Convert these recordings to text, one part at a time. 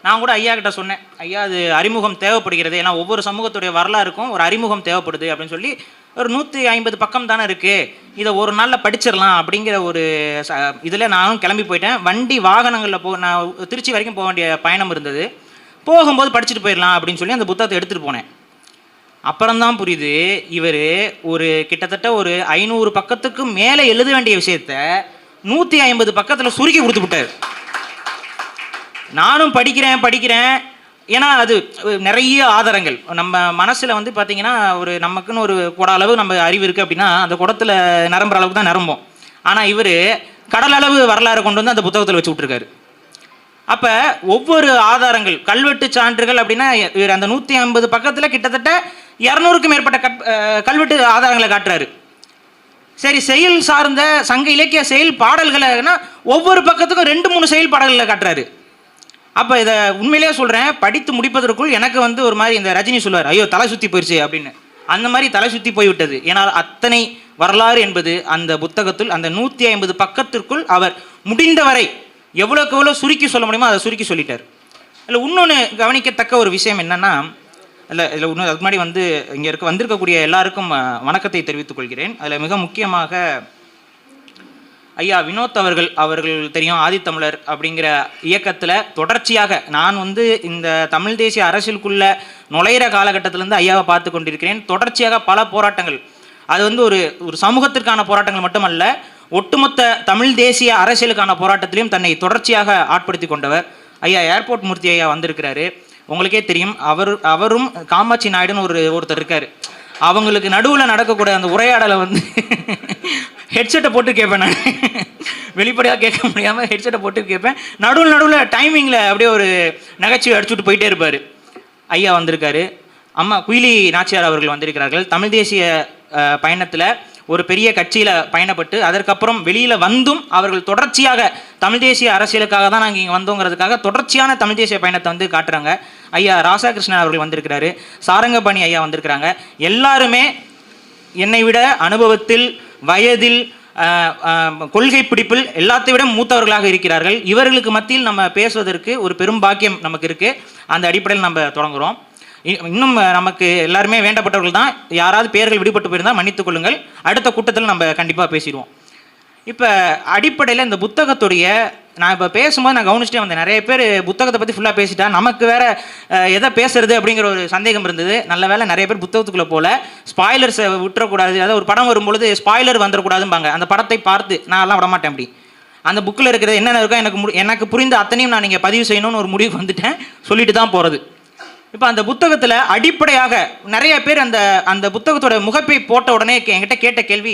நான் கூட ஐயா கிட்ட சொன்னேன், ஐயா அது அறிமுகம் தேவைப்படுகிறது, ஏன்னா ஒவ்வொரு சமூகத்துடைய வரலாறுக்கும் ஒரு அறிமுகம் தேவைப்படுது அப்படின்னு சொல்லி, ஒரு 150 பக்கம் தானே இருக்குது, இதை ஒரு நாளில் படிச்சிடலாம் அப்படிங்கிற ஒரு இதில் நானும் கிளம்பி போயிட்டேன். வண்டி வாகனங்களில் நான் திருச்சி வரைக்கும் போக வேண்டிய பயணம் இருந்தது. போகும்போது படிச்சுட்டு போயிடலாம் அப்படின்னு சொல்லி அந்த புத்தகத்தை எடுத்துகிட்டு போனேன். அப்புறம்தான் புரியுது, இவர் ஒரு கிட்டத்தட்ட ஒரு 500 பக்கத்துக்கு மேலே எழுத வேண்டிய விஷயத்த 150 பக்கத்தில் சுருக்கி கொடுத்து விட்டார். நானும் படிக்கிறேன். ஏன்னா அது நிறைய ஆதாரங்கள் நம்ம மனசில் வந்து பார்த்தீங்கன்னா, ஒரு நமக்குன்னு ஒரு குட அளவு நம்ம அறிவு இருக்குது அப்படின்னா, அந்த குடத்தில் நிரம்புற அளவுக்கு தான் நிரம்பும். ஆனால் இவர் கடல் அளவு வரலாறு கொண்டு வந்து அந்த புத்தகத்தில் வச்சு விட்ருக்காரு. அப்போ ஒவ்வொரு ஆதாரங்கள், கல்வெட்டு சான்றுகள் அப்படின்னா, இவர் அந்த 150 பக்கத்தில் கிட்டத்தட்ட 200க்கும் மேற்பட்ட கல்வெட்டு ஆதாரங்களை காட்டுறாரு. சரி, செயல் சார்ந்த சங்க இலக்கிய செயல் பாடல்கள்னா ஒவ்வொரு பக்கத்துக்கும் 2-3 செயல் பாடல்களை காட்டுறாரு. அப்போ இதை உண்மையிலேயே சொல்கிறேன், படித்து முடிப்பதற்குள் எனக்கு வந்து ஒரு மாதிரி இந்த ரஜினி சொல்லுவார், ஐயோ தலை சுற்றி போயிடுச்சு அப்படின்னு, அந்த மாதிரி தலை சுற்றி போய்விட்டது. ஏன்னா அத்தனை வரலாறு என்பது அந்த புத்தகத்தில், அந்த 150 பக்கத்திற்குள் அவர் முடிந்தவரை எவ்வளோக்கு எவ்வளோ சுருக்கி சொல்ல முடியுமோ அதை சுருக்கி சொல்லிட்டார். இல்லை இன்னொன்று கவனிக்கத்தக்க ஒரு விஷயம் என்னென்னா, இல்லை இன்னும் அதுக்கு முன்னாடி வந்து இங்கே வந்திருக்கக்கூடிய எல்லாருக்கும் வணக்கத்தை தெரிவித்துக் கொள்கிறேன். அதில் மிக முக்கியமாக ஐயா வினோத் அவர்கள் தெரியும், ஆதித்தமிழர் அப்படிங்கிற இயக்கத்தில் தொடர்ச்சியாக நான் வந்து இந்த தமிழ் தேசிய அரசியலுக்குள்ளே நுழையிற காலகட்டத்திலேருந்து ஐயாவை பார்த்து கொண்டிருக்கிறேன். தொடர்ச்சியாக பல போராட்டங்கள், அது வந்து ஒரு சமூகத்திற்கான போராட்டங்கள் மட்டுமல்ல, ஒட்டுமொத்த தமிழ் தேசிய அரசியலுக்கான போராட்டத்திலையும் தன்னை தொடர்ச்சியாக ஆட்படுத்தி கொண்டவர். ஐயா ஏர்போர்ட் மூர்த்தி ஐயா வந்திருக்கிறாரு. உங்களுக்கே தெரியும், அவரும் காமாட்சி நாயுடுன்னு ஒருத்தர் இருக்கார். அவங்களுக்கு நடுவில் நடக்கக்கூடிய அந்த உரையாடலை வந்து ஹெட்செட்டை போட்டு கேட்பேன். நான் வெளிப்படையாக கேட்க முடியாமல் ஹெட்செட்டை போட்டு கேட்பேன். நடுவில் டைமிங்கில் அப்படியே ஒரு நகைச்சுவை அடிச்சுட்டு போயிட்டே இருப்பார். ஐயா வந்திருக்காரு. அம்மா குயிலி நாச்சியார் அவர்கள் வந்திருக்கிறார்கள். தமிழ் தேசிய பயணத்தில் ஒரு பெரிய கட்சியில் பயணப்பட்டு அதற்கப்புறம் வெளியில் வந்தும் அவர்கள் தொடர்ச்சியாக தமிழ் தேசிய அரசியலுக்காக தான் நாங்கள் இங்கே வந்தோங்கிறதுக்காக தொடர்ச்சியான தமிழ் தேசிய பயணத்தை வந்து காட்டுறாங்க. ஐயா ராசாகிருஷ்ணன் அவர்கள் வந்திருக்கிறாரு. சாரங்கபாணி ஐயா வந்திருக்கிறாங்க. எல்லாருமே என்னை விட அனுபவத்தில், வயதில், கொள்கை பிடிப்பில் எல்லாத்தை விட மூத்தவர்களாக இருக்கிறார்கள். இவர்களுக்கு மத்தியில் நம்ம பேசுவதற்கு ஒரு பெரும் பாக்கியம் நமக்கு இருக்குது. அந்த அடிப்படையில் நம்ம தொடங்குகிறோம். இன்னும் நமக்கு எல்லாருமே வேண்டப்பட்டவர்கள் தான். யாராவது பெயர்கள் விடுபட்டு போயிருந்தால் மன்னித்துக் கொள்ளுங்கள். அடுத்த கூட்டத்தில் நம்ம கண்டிப்பாக பேசிடுவோம். இப்போ அடிப்படையில் இந்த புத்தகத்துடைய, நான் இப்போ பேசும்போது நான் கவனிச்சிட்டே வந்தேன், நிறைய பேர் புத்தகத்தை பற்றி ஃபுல்லாக பேசிட்டா நமக்கு வேறு எதை பேசுறது அப்படிங்கிற ஒரு சந்தேகம் இருந்தது. நல்ல வேலை நிறைய பேர் புத்தகத்துக்குள்ளே போல் ஸ்பாய்லர்ஸை விட்டுறக்கூடாது, அதாவது ஒரு படம் வரும்பொழுது ஸ்பாய்லர் வந்துடக்கூடாதும்பாங்க. அந்த படத்தை பார்த்து நான்லாம் விடமாட்டேன். அப்படி அந்த புக்கில் இருக்கிறது என்னென்ன இருக்கோ எனக்கு புரிந்த அத்தனையும் நான் நீங்கள் பதிவு செய்யணும்னு ஒரு முடிவுக்கு வந்துட்டேன். சொல்லிட்டு தான் போகிறது. இப்போ அந்த புத்தகத்தில் அடிப்படையாக நிறைய பேர் அந்த புத்தகத்தோட முகப்பை போட்ட உடனே என்கிட்ட கேட்ட கேள்வி,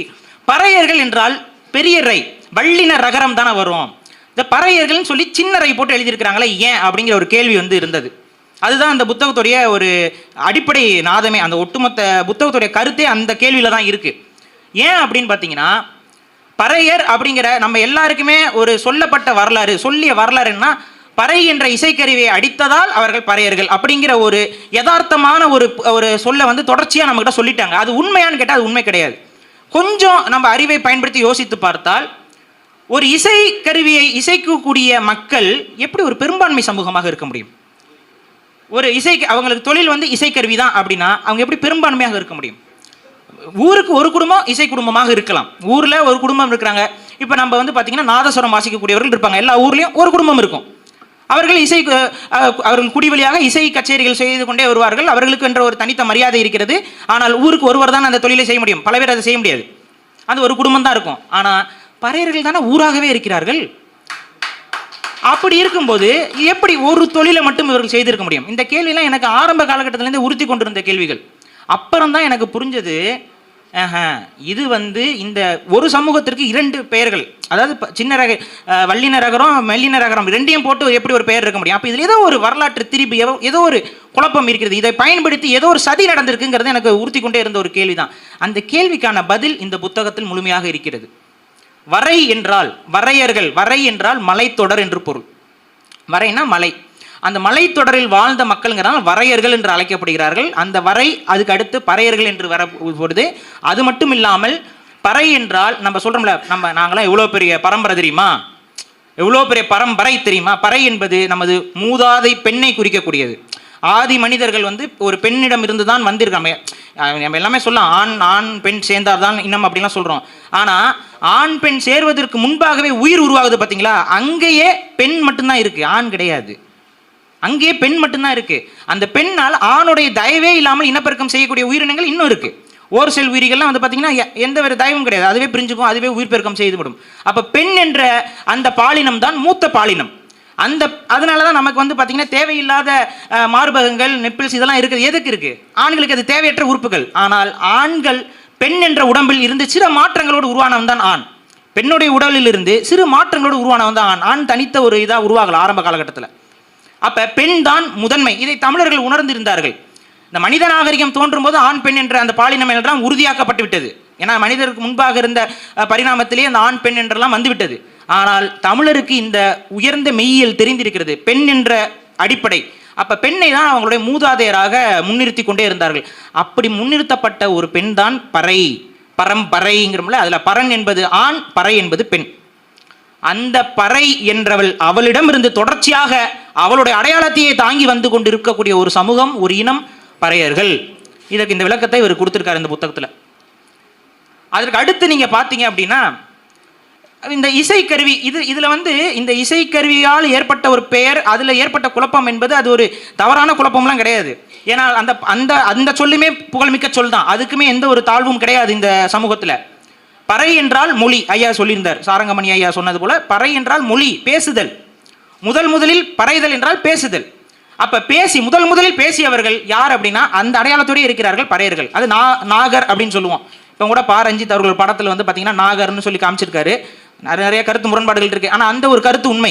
பறையர்கள் என்றால் பெரிய ரை வள்ளின ரகரம் தானே வரும், இந்த பறையர்கள்னு சொல்லி சின்ன ரை போட்டு எழுதியிருக்கிறாங்களே ஏன் அப்படிங்கிற ஒரு கேள்வி வந்து இருந்தது. அதுதான் அந்த புத்தகத்துடைய ஒரு அடிப்படை நாதமே. அந்த ஒட்டுமொத்த புத்தகத்துடைய கருத்தே அந்த கேள்வியில் தான் இருக்குது. ஏன் அப்படின்னு பார்த்தீங்கன்னா, பறையர் அப்படிங்கிற நம்ம எல்லாருக்குமே ஒரு சொல்லப்பட்ட வரலாறு, சொல்லிய வரலாறுன்னா, பறை என்ற இசைக்கருவியை அடித்ததால் அவர்கள் பறையர்கள் அப்படிங்கிற ஒரு யதார்த்தமான ஒரு சொல்ல வந்து தொடர்ச்சியாக நம்மகிட்ட சொல்லிட்டாங்க. அது உண்மையான்னு கேட்டால் அது உண்மை கிடையாது. கொஞ்சம் நம்ம அறிவை பயன்படுத்தி யோசித்து பார்த்தால், ஒரு இசைக்கருவியை இசைக்கக்கூடிய மக்கள் எப்படி ஒரு பெரும்பான்மை சமூகமாக இருக்க முடியும்? ஒரு அவங்களுக்கு தொழில் வந்து இசைக்கருவி தான் அப்படின்னா அவங்க எப்படி பெரும்பான்மையாக இருக்க முடியும்? ஊருக்கு ஒரு குடும்பம் இசை குடும்பமாக இருக்கலாம். ஊரில் ஒரு குடும்பம் இருக்கிறாங்க. இப்போ நம்ம வந்து பார்த்தீங்கன்னா நாதஸ்வரம் வாசிக்கக்கூடியவர்கள் இருப்பாங்க. எல்லா ஊர்லேயும் ஒரு குடும்பம் இருக்கும். அவர்கள் அவர்கள் குடி வழியாக இசை கச்சேரிகள் செய்து கொண்டே வருவார்கள். அவர்களுக்கு என்ற ஒரு தனித்த மரியாதை இருக்கிறது. ஆனால் ஊருக்கு ஒருவர் தான் அந்த தொழிலை செய்ய முடியும். பல பேர் அதை செய்ய முடியாது. அது ஒரு குடும்பம் தான் இருக்கும். ஆனால் பறையர்கள் தானே ஊராகவே இருக்கிறார்கள். அப்படி இருக்கும்போது எப்படி ஒரு தொழிலை மட்டும் இவர்கள் செய்திருக்க முடியும்? இந்த கேள்வியெல்லாம் எனக்கு ஆரம்ப காலகட்டத்திலேருந்து உறுத்தி கொண்டிருந்த கேள்விகள். அப்புறம் தான் எனக்கு புரிஞ்சது, இது வந்து இந்த ஒரு சமூகத்திற்கு 2 பெயர்கள், அதாவது சின்ன ரக வல்லின ரகரம் மெல்லின ரகரம் ரெண்டையும் போட்டு எப்படி ஒரு பெயர் இருக்க முடியும்? அப்போ இதில் ஏதோ ஒரு வரலாற்று திருப்பி ஏதோ ஒரு குழப்பம் இருக்கிறது. இதை பயன்படுத்தி ஏதோ ஒரு சதி நடந்திருக்குங்கிறது எனக்கு உறுத்தி கொண்டே இருந்த ஒரு கேள்வி தான். அந்த கேள்விக்கான பதில் இந்த புத்தகத்தில் முழுமையாக இருக்கிறது. வரை என்றால் வரையர்கள், வரை என்றால் மலைத்தொடர் என்று பொருள். வரைனா மலை. அந்த மலைத்தொடரில் வாழ்ந்த மக்கள்ங்கிறதால் வரையர்கள் என்று அழைக்கப்படுகிறார்கள். அந்த வரை அதுக்கு அடுத்து பறையர்கள் என்று வரப்படுது. அது மட்டும் இல்லாமல் பறை என்றால் நம்ம சொல்கிறோம்ல, நாங்களாம் எவ்வளோ பெரிய பரம்பரை தெரியுமா, எவ்வளோ பெரிய பரம்பரை தெரியுமா? பறை என்பது நமது மூதாதை பெண்ணை குறிக்கக்கூடியது. ஆதி மனிதர்கள் வந்து ஒரு பெண்ணிடம் இருந்து தான் வந்திருக்காங்க. நம்ம எல்லாமே சொல்லலாம் ஆண் ஆண் பெண் சேர்ந்தார் தான் இன்னும் அப்படிலாம் சொல்கிறோம். ஆனால் ஆண் பெண் சேர்வதற்கு முன்பாகவே உயிர் உருவாகுது பார்த்தீங்களா? அங்கேயே பெண் மட்டும்தான் இருக்குது, ஆண் கிடையாது. அங்கேயே பெண் மட்டும்தான் இருக்குது. அந்த பெண்ணால் ஆணுடைய தயவே இல்லாமல் இனப்பெருக்கம் செய்யக்கூடிய உயிரினங்கள் இன்னும் இருக்குது. ஒரு செல் உயிரிகள்லாம் வந்து பார்த்தீங்கன்னா எந்த ஒரு தயவும் கிடையாது, அதுவே பிரிஞ்சுக்கும், அதுவே உயிர் பெருக்கம் செய்துவிடும். அப்போ பெண் என்ற அந்த பாலினம் தான் மூத்த பாலினம். அதனால தான் நமக்கு வந்து பார்த்தீங்கன்னா தேவையில்லாத மார்பகங்கள், நெப்பிள்ஸ் இதெல்லாம் இருக்குது. எதுக்கு இருக்குது? ஆண்களுக்கு அது தேவையற்ற உறுப்புகள். ஆனால் ஆண்கள் பெண் என்ற உடம்பில் இருந்து சில மாற்றங்களோடு உருவானவன் தான் ஆண். பெண்ணுடைய உடலில் இருந்து சிறு மாற்றங்களோடு உருவானவன் தான் ஆண். ஆண் தனித்த ஒரு இதாக உருவாகல ஆரம்ப காலகட்டத்தில். அப்போ பெண் தான் முதன்மை. இதை தமிழர்கள் உணர்ந்திருந்தார்கள். இந்த மனித நாகரிகம் தோன்றும் போது ஆண் பெண் என்ற அந்த பாலினம் எல்லாம் உறுதியாக்கப்பட்டு விட்டது. ஏன்னா மனிதருக்கு முன்பாக இருந்த பரிணாமத்திலே அந்த ஆண் பெண் என்றெல்லாம் வந்துவிட்டது. ஆனால் தமிழருக்கு இந்த உயர்ந்த மெய்யியல் தெரிந்திருக்கிறது, பெண் என்ற அடிப்படை. அப்போ பெண்ணை தான் அவங்களுடைய மூதாதையராக முன்னிறுத்தி கொண்டே இருந்தார்கள். அப்படி முன்னிறுத்தப்பட்ட ஒரு பெண் தான் பறை, பரம்பரைங்கிறோம்ல. அதில் பரன் என்பது ஆண், பறை என்பது பெண். அந்த பறை என்றவள் அவளிடமிருந்து தொடர்ச்சியாக அவளுடைய அடையாளத்தையே தாங்கி வந்து கொண்டு இருக்கக்கூடிய ஒரு சமூகம், ஒரு இனம் பறையர்கள். இதற்கு இந்த விளக்கத்தை இவர் கொடுத்திருக்காரு இந்த புத்தகத்தில். அதற்கு அடுத்து நீங்க பார்த்தீங்க அப்படின்னா இந்த இசைக்கருவி, இதில் வந்து இந்த இசைக்கருவியால் ஏற்பட்ட ஒரு பெயர், அதில் ஏற்பட்ட குழப்பம் என்பது அது ஒரு தவறான குழப்பம்லாம் கிடையாது. ஏன்னா அந்த அந்த அந்த சொல்லுமே புகழ்மிக்க சொல் தான், அதுக்குமே எந்த ஒரு தாழ்வும் கிடையாது இந்த சமூகத்தில். பறை என்றால் மொழி, ஐயா சொல்லியிருந்தார், சாரங்கமணி ஐயா சொன்னது போல பறை என்றால் மொழி, பேசுதல். முதலில் பறைதல் என்றால் பேசுதல். அப்ப முதலில் பேசியவர்கள் யார் அப்படின்னா அந்த அடையாளத்தோடு இருக்கிறார்கள் பறையர்கள். அது நாகர் அப்படின்னு சொல்லுவோம். இப்போ கூட பா ரஞ்சித் அவர்கள் படத்தில் வந்து பார்த்தீங்கன்னா நாகர்னு சொல்லி காமிச்சிருக்காரு. நிறைய கருத்து முரண்பாடுகள் இருக்கு. ஆனால் அந்த ஒரு கருத்து உண்மை.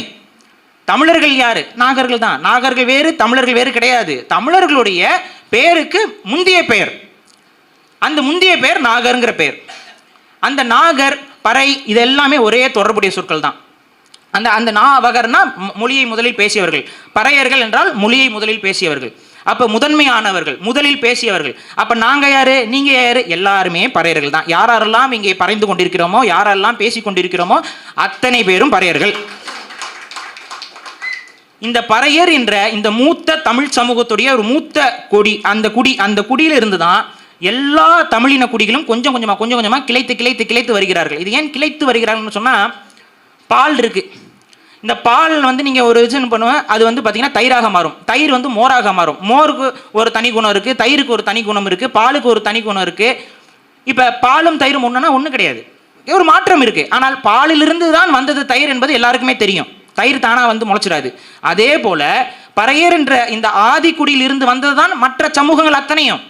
தமிழர்கள் யாரு? நாகர்கள் தான். நாகர்கள் வேறு, தமிழர்கள் வேறு கிடையாது. தமிழர்களுடைய பெயருக்கு முந்தைய பெயர், அந்த முந்தைய பெயர் நாகருங்கிற பெயர். அந்த நாகர், பறை இது எல்லாமே ஒரே தொடர்புடைய சொற்கள் தான். அந்த அந்த நாவகர்னா மொழியை முதலில் பேசியவர்கள், பறையர்கள் என்றால் மொழியை முதலில் பேசியவர்கள். அப்போ முதன்மையானவர்கள், முதலில் பேசியவர்கள். அப்போ நாங்கள் யாரு, நீங்கள் யாரு? எல்லாருமே பறையர்கள் தான். யாரெல்லாம் இங்கே பறைந்து கொண்டிருக்கிறோமோ, யாரெல்லாம் பேசி கொண்டிருக்கிறோமோ அத்தனை பேரும் பறையர்கள். இந்த பறையர் என்ற இந்த மூத்த தமிழ் சமூகத்துடைய ஒரு மூத்த கொடி, அந்த குடியில இருந்து தான் எல்லா தமிழின குடிகளும் கொஞ்சம் கொஞ்சமாக கிளைத்து வருகிறார்கள். இது ஏன் கிளைத்து வருகிறார்கள்னு சொன்னால், பால் இருக்கு. இந்த பால் வந்து நீங்கள் ஒரு விஷயம் பண்ணுவேன், அது வந்து பார்த்தீங்கன்னா தயிராக மாறும், தயிர் வந்து மோராக மாறும். மோருக்கு ஒரு தனி குணம் இருக்குது, தயிருக்கு ஒரு தனி குணம் இருக்குது, பாலுக்கு ஒரு தனி குணம் இருக்குது. இப்போ பாலும் தயிரும் ஒன்றுனா ஒன்றும் கிடையாது, ஒரு மாற்றம் இருக்குது. ஆனால் பாலிலிருந்து தான் வந்தது தயிர் என்பது எல்லாருக்குமே தெரியும். தயிர் தானாக வந்து முளைச்சிடாது. அதே போல் பறையர் என்ற இந்த ஆதிக்குடியில் இருந்து வந்தது தான் மற்ற சமூகங்கள் அத்தனையும்.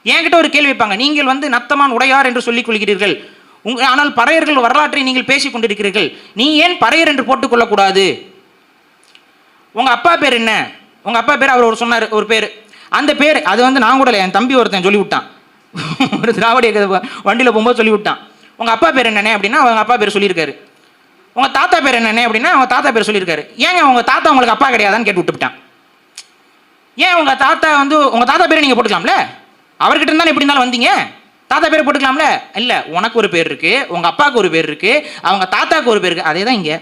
என்கிட்ட ஒரு கேள்வி வைப்பாங்க, நீங்கள் வந்து நத்தமான் உடையார் என்று சொல்லிக் கொள்கிறீர்கள், ஆனால் பறையர்கள் வரலாற்றை நீங்கள் பேசிக் கொண்டிருக்கிறீர்கள், நீ ஏன் பறையர் என்று போட்டுக்கொள்ளக்கூடாது? உங்க அப்பா பேர் என்ன? உங்க அப்பா பேர் அவர் சொன்னார் ஒரு பேர், அந்த பேர் அது வந்து நான் கூட இல்லை, என் தம்பி ஒருத்தன் சொல்லிவிட்டான், ஒரு திராவிட வண்டியில் போகும்போது சொல்லிவிட்டான். உங்க அப்பா பேர் என்னன்னே அப்படின்னா அவங்க அப்பா பேர் சொல்லியிருக்காரு. உங்க தாத்தா பேர் என்னன்னே அப்படின்னா அவங்க தாத்தா பேர் சொல்லியிருக்காரு. ஏங்க உங்க தாத்தா உங்களுக்கு அப்பா கிடையாதான்னு கேட்டு விட்டுவிட்டான். ஏன் உங்க தாத்தா பேரை நீங்க போட்டுக்கலாம்ல, அவர்கிட்ட இருந்தாலும் எப்படி இருந்தாலும் வந்தீங்க, தாத்தா பேரை போட்டுக்கலாம்ல. இல்லை, உனக்கு ஒரு பேர் இருக்கு, உங்க அப்பாவுக்கு ஒரு பேர் இருக்கு, அவங்க தாத்தாவுக்கு ஒரு பேர் இருக்கு. அதே தான் இங்கே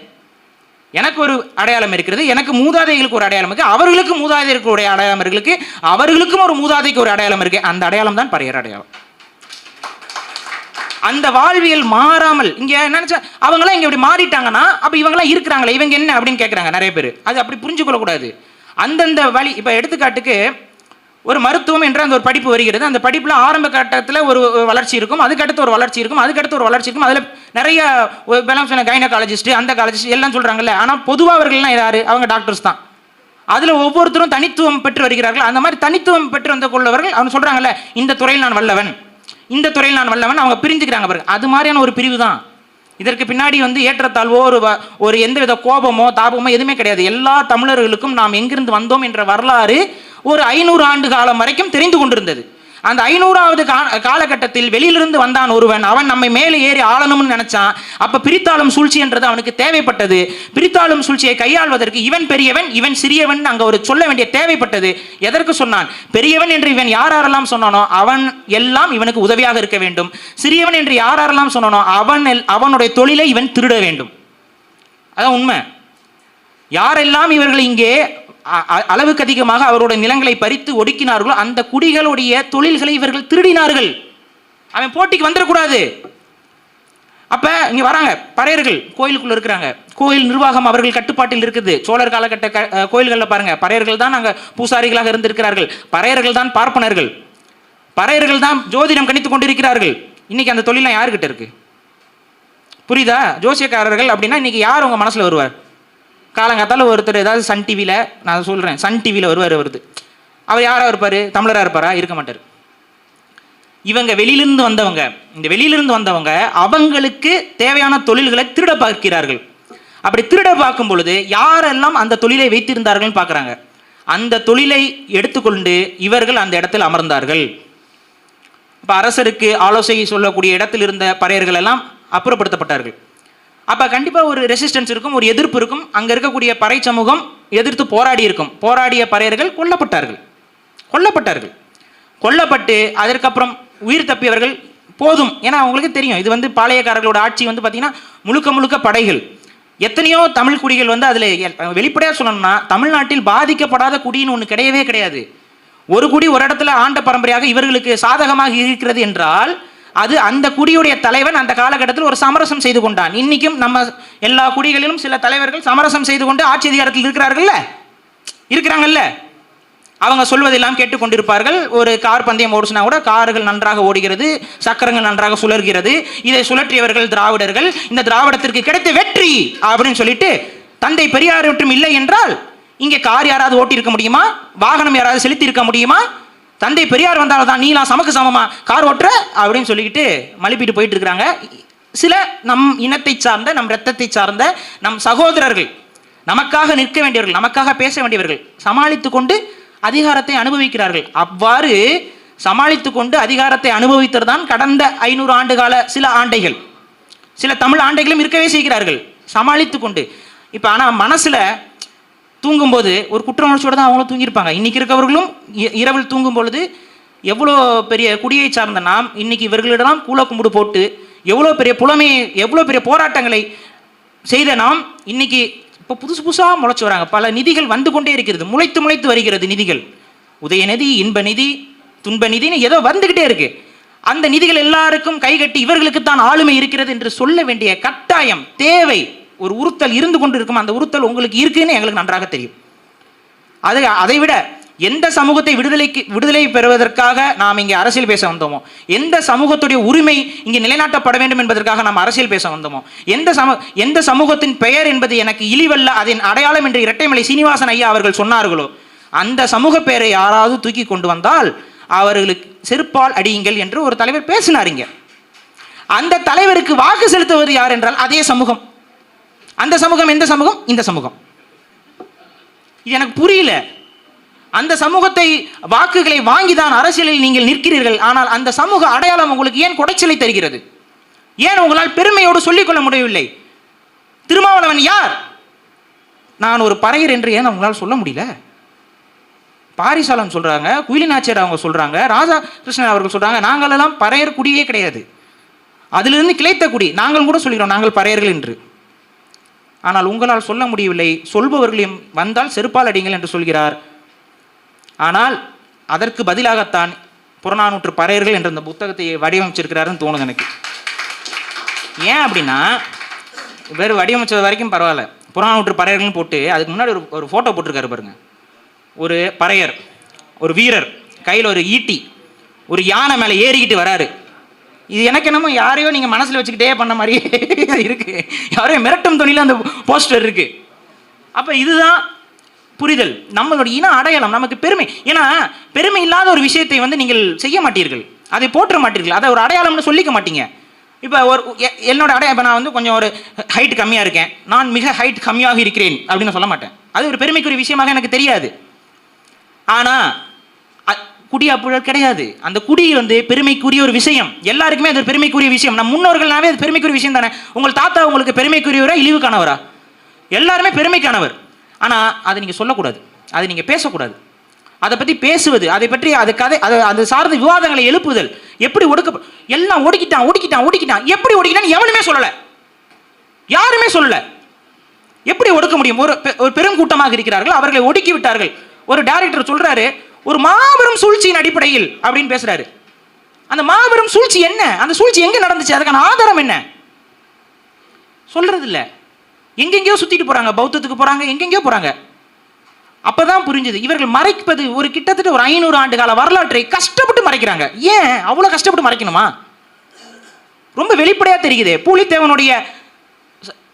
எனக்கு ஒரு அடையாளம் இருக்கிறது, எனக்கு மூதாதைகளுக்கு ஒரு அடையாளம் இருக்கு, அவர்களுக்கு மூதாதைகளுக்கு ஒரு அடையாளம் இருக்கு, அவர்களுக்கும் ஒரு மூதாதைக்கு ஒரு அடையாளம் இருக்கு. அந்த அடையாளம் தான் பறையர் அடையாளம். அந்த வாழ்வியல் மாறாமல் இங்க நினைச்சா அவங்களாம் இங்க இப்படி மாறிட்டாங்கன்னா அப்ப இவங்களாம் இருக்கிறாங்களே இவங்க என்ன அப்படின்னு கேட்கறாங்க நிறைய பேர். அது அப்படி புரிஞ்சு கொள்ளக்கூடாது. அந்தந்த வழி, இப்ப எடுத்துக்காட்டுக்கு ஒரு மருத்துவம் என்ற அந்த ஒரு படிப்பு வருகிறது. அந்த படிப்புல ஆரம்ப கட்டத்தில் ஒரு வளர்ச்சி இருக்கும், அதுக்கடுத்து ஒரு வளர்ச்சி இருக்கும், அதுக்கடுத்து ஒரு வளர்ச்சி இருக்கும். அதுல நிறைய கைனகாலஜிஸ்ட், அந்த காலஜிஸ்ட் எல்லாம் சொல்றாங்கல்ல. ஆனா பொதுவாக அவர்கள்லாம் யாரு? அவங்க டாக்டர்ஸ் தான். அதுல ஒவ்வொருத்தரும் தனித்துவம் பெற்று வருகிறார்கள். அந்த மாதிரி தனித்துவம் பெற்று வந்த கொள்ளவர்கள் அவங்க சொல்றாங்கல்ல, இந்த துறையில் நான் வல்லவன், இந்த துறையில் நான் வல்லவன், அவங்க பிரிஞ்சுக்கிறாங்க பாருங்க. அது மாதிரியான ஒரு பிரிவு தான். இதற்கு பின்னாடி வந்து ஏற்றத்தாழ்வோ ஒரு எந்தவித கோபமோ தாபமோ எதுவுமே கிடையாது. எல்லா தமிழர்களுக்கும் நாம் எங்கிருந்து வந்தோம் என்ற வரலாறு ஒரு 500 ஆண்டு காலம் வரைக்கும் தெரிந்து கொண்டிருந்தது. அந்த 500வது காலகட்டத்தில் வெளியிலிருந்து வந்தான் ஒருவன், அவன் நம்மை மேலே ஏறி ஆளணும்னு நினைச்சான். அப்ப பிரித்தாளும் சூழ்ச்சி என்றது அவனுக்கு தேவைப்பட்டது. பிரித்தாளும் சூழ்ச்சியை கையாள்வதற்கு இவன் பெரியவன் இவன் சிறியவன் அங்க ஒரு சொல்ல வேண்டிய தேவைப்பட்டது. எதற்கு சொன்னான்? பெரியவன் என்று இவன் யாரெல்லாம் சொன்னானோ அவன் எல்லாம் இவனுக்கு உதவியாக இருக்க வேண்டும். சிறியவன் என்று யாரெல்லாம் சொன்னானோ அவனுடைய தொழிலை இவன் திருட வேண்டும். அதான் உண்மை. யாரெல்லாம் இவர்கள் இங்கே அளவுக்கு அதிகமாக அவருடைய நிலங்களை பறித்து ஒடுக்கினார்களோ அந்த குடிகளுடைய தொழில்களை இவர்கள் திருடினார்கள். அவன் போட்டிக்கு வந்துடக்கூடாது. அப்ப இங்க வராங்க பறையர்கள், கோயிலுக்குள்ள இருக்கிறாங்க, கோயில் நிர்வாகம் அவர்கள் கட்டுப்பாட்டில் இருக்குது. சோழர் காலகட்ட கோயில்களில் பாருங்க, பறையர்கள் தான் அங்க பூசாரிகளாக இருந்திருக்கிறார்கள், பறையர்கள் தான் பார்ப்பனர்கள், பறையர்கள் தான் ஜோதிடம் கணித்துக் கொண்டிருக்கிறார்கள். இன்னைக்கு அந்த தொழிலாம் யாருக்கிட்ட இருக்கு? புரியுதா? ஜோசியக்காரர்கள் அப்படின்னா இன்னைக்கு யார் உங்க மனசுல வருவார்? காலங்காத்தால ஒருத்தர் ஏதாவது சன் டிவியில், நான் சொல்கிறேன் சன் டிவியில் வருது, அவர் யாராக இருப்பார்? தமிழராக இருப்பாரா? இருக்க மாட்டார். இவங்க வெளியிலிருந்து வந்தவங்க, இந்த வெளியிலிருந்து வந்தவங்க அவங்களுக்கு தேவையான தொழில்களை திருட பார்க்கிறார்கள். அப்படி திருட பார்க்கும் பொழுது யாரெல்லாம் அந்த தொழிலை வைத்திருந்தார்கள் பார்க்குறாங்க. அந்த தொழிலை எடுத்துக்கொண்டு இவர்கள் அந்த இடத்தில் அமர்ந்தார்கள். இப்போ அரசருக்கு ஆலோசனை சொல்லக்கூடிய இடத்தில் இருந்த பறையர்கள் எல்லாம் அப்புறப்படுத்தப்பட்டார்கள். அப்போ கண்டிப்பாக ஒரு ரெசிஸ்டன்ஸ் இருக்கும், ஒரு எதிர்ப்பு இருக்கும். அங்கே இருக்கக்கூடிய பறை சமூகம் எதிர்த்து போராடி இருக்கும். போராடிய பறையர்கள் கொல்லப்பட்டார்கள். கொல்லப்பட்டு அதற்கப்புறம் உயிர் தப்பியவர்கள் போதும். ஏன்னா அவங்களுக்கு தெரியும் இது வந்து பாளையக்காரர்களோட ஆட்சி வந்து பார்த்தீங்கன்னா முழுக்க படைகள். எத்தனையோ தமிழ் குடிகள் வந்து அதில் வெளிப்படையாக சொல்லணும்னா தமிழ்நாட்டில் பாதிக்கப்படாத குடின்னு ஒன்று கிடையவே கிடையாது. ஒரு குடி ஒரு இடத்துல ஆண்ட பரம்பரையாக இவர்களுக்கு சாதகமாக இருக்கிறது என்றால் அது அந்த குடியுடைய தலைவன் அந்த காலகட்டத்தில் ஒரு சமரசம் செய்து கொண்டான். இன்னைக்கும் நம்ம எல்லா குடிகளிலும் சில தலைவர்கள் சமரசம் செய்து கொண்டு ஆட்சி அதிகாரத்தில் இருக்கிறாங்கல்ல. அவங்க சொல்வதெல்லாம் கேட்டுக்கொண்டிருப்பார்கள். ஒரு கார் பந்தயம் ஓடிச்சுனா கூட கார்கள் நன்றாக ஓடுகிறது, சக்கரங்கள் நன்றாக சுழல்கிறது, இதை சுழற்றியவர்கள் திராவிடர்கள், இந்த திராவிடத்திற்கு கிடைத்த வெற்றி அப்படின்னு சொல்லிட்டு தந்தை பெரியார் மற்றும் இல்லை என்றால் இங்கே கார் யாராவது ஓட்டி இருக்க முடியுமா? வாகனம் யாராவது செலுத்தி இருக்க முடியுமா? தந்தை பெரியார் வந்தால் தான் நீலாம் சமக்கு சமமா கார் ஓட்டுற அப்படின்னு சொல்லிக்கிட்டு மலிப்பிட்டு போயிட்டு இருக்கிறாங்க. சில நம் இனத்தை சார்ந்த, நம் இரத்தத்தை சார்ந்த நம் சகோதரர்கள், நமக்காக நிற்க வேண்டியவர்கள், நமக்காக பேச வேண்டியவர்கள் சமாளித்து கொண்டு அதிகாரத்தை அனுபவிக்கிறார்கள். அவ்வாறு சமாளித்து கொண்டு அதிகாரத்தை அனுபவித்தது தான் கடந்த 500 ஆண்டுகால சில ஆண்டைகள், சில தமிழ் ஆண்டைகளும் இருக்கவே செய்கிறார்கள் சமாளித்து கொண்டு. இப்போ ஆனால் மனசில் தூங்கும்போது ஒரு குற்ற உணர்ச்சியோடு தான் அவங்களும் தூங்கியிருப்பாங்க. இன்றைக்கி இருக்கவர்களும் இரவில் தூங்கும் பொழுது எவ்வளோ பெரிய குடியை சார்ந்த நாம் இன்னைக்கு இவர்களிடம் கூல கும்பிடு போட்டு எவ்வளோ பெரிய புலமையை, எவ்வளோ பெரிய போராட்டங்களை செய்த நாம் இன்னைக்கு இப்போ புதுசாக முளைச்சி வராங்க. பல நிதிகள் வந்து கொண்டே இருக்கிறது, முளைத்து வருகிறது நிதிகள். உதயநிதி, இன்ப நிதி, துன்ப நிதினு ஏதோ வந்துக்கிட்டே இருக்கு. அந்த நிதிகள் எல்லாருக்கும் கைகட்டி இவர்களுக்கு தான் ஆளுமை இருக்கிறது என்று சொல்ல வேண்டிய கட்டாயம், தேவை, ஒரு உறுத்தல் இருந்து கொண்டு இருக்கும். அந்த உறுத்தல் உங்களுக்கு இருக்குன்னு எங்களுக்கு நன்றாக தெரியும். அதை விட எந்த சமூகத்தை விடுதலை பெறுவதற்காக நாம் இங்கே அரசியல் பேச வந்தோமோ, எந்த சமூகத்துடைய உரிமை இங்கே நிலைநாட்டப்பட வேண்டும் என்பதற்காக நாம் அரசியல் பேச வந்தோமோ, எந்த சமூகத்தின் பெயர் என்பது எனக்கு இழிவல்ல, அதன் அடையாளம் என்று இரட்டைமலை சீனிவாசன் ஐயா அவர்கள் சொன்னார்களோ அந்த சமூக பெயரை யாராவது தூக்கி கொண்டு வந்தால் அவர்களுக்கு செருப்பால் அடியுங்கள் என்று ஒரு தலைவர் பேசினாருங்க. அந்த தலைவருக்கு வாக்கு செலுத்துவது யார் என்றால் அதே சமூகம். அந்த சமூகம் எந்த சமூகம்? இந்த சமூகம். இது எனக்கு புரியல. அந்த சமூகத்தை வாக்குகளை வாங்கிதான் அரசியலில் நீங்கள் நிற்கிறீர்கள். ஆனால் அந்த சமூக அடையாளம் உங்களுக்கு ஏன் குடைச்சலை தருகிறது? ஏன் உங்களால் பெருமையோடு சொல்லிக்கொள்ள முடியவில்லை? திருமாவளவன் யார்? நான் ஒரு பறையர் என்று ஏன் உங்களால் சொல்ல முடியல? பாரிசாலன் சொல்றாங்க, குயிலி நாச்சியார் அவங்க சொல்றாங்க, ராஜா கிருஷ்ணன் அவர்கள் சொல்றாங்க, நாங்களெல்லாம் பறையர் குடியே கிடையாது, அதிலிருந்து கிளைத்த குடி. நாங்கள் கூட சொல்கிறோம் நாங்கள் பறையர்கள் என்று. ஆனால் உங்களால் சொல்ல முடியவில்லை. சொல்பவர்களையும் வந்தால் செருப்பால் அடிங்கள் என்று சொல்கிறார். ஆனால் அதற்கு பதிலாகத்தான் புறநானூற்று பறையர்கள் என்ற இந்த புத்தகத்தை வடிவமைச்சிருக்கிறாருன்னு தோணுது எனக்கு. ஏன் அப்படின்னா, வேறு வடிவமைச்சது வரைக்கும் பரவாயில்ல, புறநானூற்று பறையர்கள்னு போட்டு அதுக்கு முன்னாடி ஒரு ஃபோட்டோ போட்டிருக்காரு பாருங்க. ஒரு பறையர், ஒரு வீரர், கையில் ஒரு ஈட்டி, ஒரு யானை மேலே ஏறிக்கிட்டு வராரு. இது எனக்கு என்னமோ யாரையோ நீங்கள் மனசில் வச்சுக்கிட்டே பண்ண மாதிரியே இருக்கு. யாரையோ மிரட்டும் துணியில் அந்த போஸ்டர் இருக்கு. அப்போ இதுதான் புரிதல், நம்மளுடைய இன அடையாளம், நமக்கு பெருமை. ஏன்னா பெருமை இல்லாத ஒரு விஷயத்தை வந்து நீங்கள் செய்ய மாட்டீர்கள், அதை போற்ற மாட்டீர்கள், அதை ஒரு அடையாளம்னு சொல்லிக்க மாட்டீங்க. இப்போ என்னோட அடையாளம், இப்போ நான் வந்து கொஞ்சம் ஒரு ஹைட் கம்மியாக இருக்கேன், நான் மிக ஹைட் கம்மியாக இருக்கிறேன் அப்படின்னு சொல்ல மாட்டேன். அது ஒரு பெருமைக்குரிய விஷயமாக எனக்கு தெரியாது. ஆனால் குடி அப்படி கிடையாது. அந்த குடி வந்து பெருமைக்குரிய ஒரு விஷயம், எல்லாருக்குமே அது பெருமைக்குரிய விஷயம். நம் முன்னோர்கள்னாவே அது பெருமைக்குரிய விஷயம் தானே. உங்கள் தாத்தா உங்களுக்கு பெருமைக்குரியவரா இழிவுக்கானவரா? எல்லாருமே பெருமைக்கானவர். ஆனால் அதை நீங்கள் சொல்லக்கூடாது, அதை நீங்கள் பேசக்கூடாது. அதை பற்றி பேசுவது, அதை பற்றி அது கதை, அது சார்ந்த விவாதங்களை எழுப்புதல், எப்படி எல்லாம் ஒடுக்கிட்டான் எப்படி ஒடுக்கிட்டான்னு எவனுமே சொல்லலை, யாருமே சொல்லலை. எப்படி ஒடுக்க முடியும்? ஒரு பெரும் கூட்டமாக இருக்கிறார்கள், அவர்களை ஒடுக்கி விட்டார்கள். ஒரு டைரக்டர் சொல்றாரு, ஒரு மாபெரும் சூழ்ச்சியின் அடிப்படையில் அப்படின்னு பேசுறாரு. அந்த மாபெரும் சூழ்ச்சி என்ன? அந்த சூழ்ச்சி எங்க நடந்துச்சு? அதுக்கான ஆதாரம் என்ன? சொல்றது இல்ல. எங்கெங்கயோ சுத்திட்டு போறாங்க, பௌத்தத்துக்கு போறாங்க, எங்கெங்கயோ போறாங்க. அப்பதான் புரிஞ்சது, இவர்கள் மறைப்பது ஒரு கிட்டத்தட்ட ஒரு 500 ஆண்டு கால வரலாற்றை கஷ்டப்பட்டு மறைக்கிறாங்க. ஏன் அவ்வளவு கஷ்டப்பட்டு மறைக்கணுமா? ரொம்ப வெளிப்படையா தெரியுது. பூலித்தேவனுடைய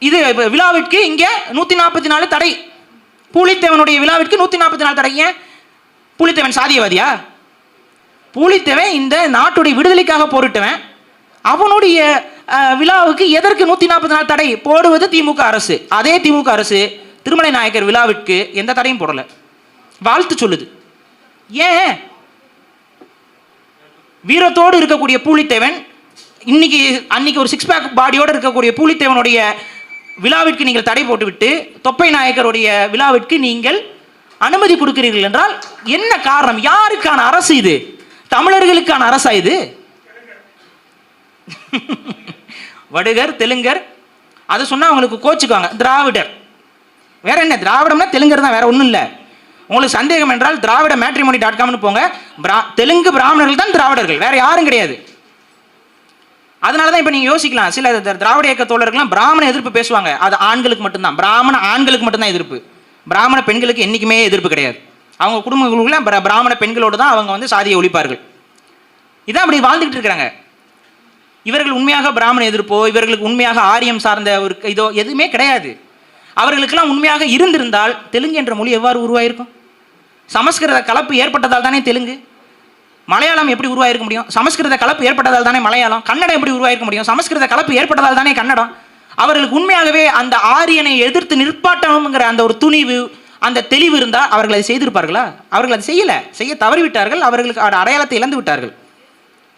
இது விழாவிற்கு இங்க 144 தடை. பூலித்தேவனுடைய விழாவிற்கு 144 தடை. ஏன்? பூலித்தேவன் சாதியவாதியா? பூலித்தேவன் இந்த நாட்டுடைய விடுதலைக்காக போரிட்டவன். அவனுடைய விழாவுக்கு எதற்கு 144 தடை போடுவது திமுக அரசு? அதே திமுக அரசு திருமலை நாயக்கர் விழாவிற்கு எந்த தடையும் போடல, வாழ்த்து சொல்லுது. ஏன்? வீரத்தோடு இருக்கக்கூடிய பூலித்தேவன் அன்னைக்கு ஒரு 6 பேக் பாடியோடு இருக்கக்கூடிய பூலித்தேவனுடைய விழாவிற்கு நீங்கள் தடை போட்டுவிட்டு தொப்பை நாயக்கருடைய விழாவிற்கு நீங்கள் அனுமதி கொடுக்கிறீர்கள் என்றால் என்ன காரணம்? யாருக்கான அரசு இது? தமிழர்களுக்கான அரசா இது? வடுகர், தெலுங்கர் அதை சொன்னா அவங்களுக்கு கோச்சுக்குவாங்க. திராவிடர் வேற என்ன? திராவிடம்னா தெலுங்கர் தான், வேற ஒன்றும் இல்லை. உங்களுக்கு சந்தேகம் என்றால் திராவிட matrimony.com போங்க. தெலுங்கு பிராமணர்கள் தான் திராவிடர்கள், வேற யாரும் கிடையாது. அதனால தான் இப்போ நீங்கள் யோசிக்கலாம், சில திராவிட இயக்க தோழர்கள்லாம் பிராமண எதிர்ப்பு பேசுவாங்க. அது ஆண்களுக்கு மட்டும்தான், பிராமண ஆண்களுக்கு மட்டும்தான் எதிர்ப்பு. பிராமண பெண்களுக்கு என்றைக்குமே எதிர்ப்பு கிடையாது. அவங்க குடும்பங்களுக்குள்ள பிராமண பெண்களோடு தான் அவங்க வந்து சாதியை ஒழிப்பார்கள். இதான் அப்படி வாழ்ந்துகிட்டு இருக்கிறாங்க. இவர்கள் உண்மையாக பிராமண எதிர்ப்போ, இவர்களுக்கு உண்மையாக ஆரியம் சார்ந்த ஒரு இதோ எதுவுமே கிடையாது. அவர்களுக்கெல்லாம் உண்மையாக இருந்திருந்தால் தெலுங்கு என்ற மொழி எவ்வாறு உருவாயிருக்கும்? சமஸ்கிருத கலப்பு ஏற்பட்டதால் தானே தெலுங்கு. மலையாளம் எப்படி உருவாயிருக்க முடியும்? சமஸ்கிருத கலப்பு ஏற்பட்டதால் தானே மலையாளம். கன்னடம் எப்படி உருவாயிருக்க முடியும்? சமஸ்கிருத கலப்பு ஏற்பட்டதால் தானே கன்னடம். அவர்களுக்கு உண்மையாகவே அந்த ஆரியனை எதிர்த்து நிற்பாட்டணுங்கிற அந்த ஒரு துணிவு, அந்த தெளிவு இருந்தால் அவர்கள் அதை செய்திருப்பார்களா? அவர்கள் அதை செய்ய தவறிவிட்டார்கள். அவர்களுக்கு அடையாளத்தை இழந்து விட்டார்கள்.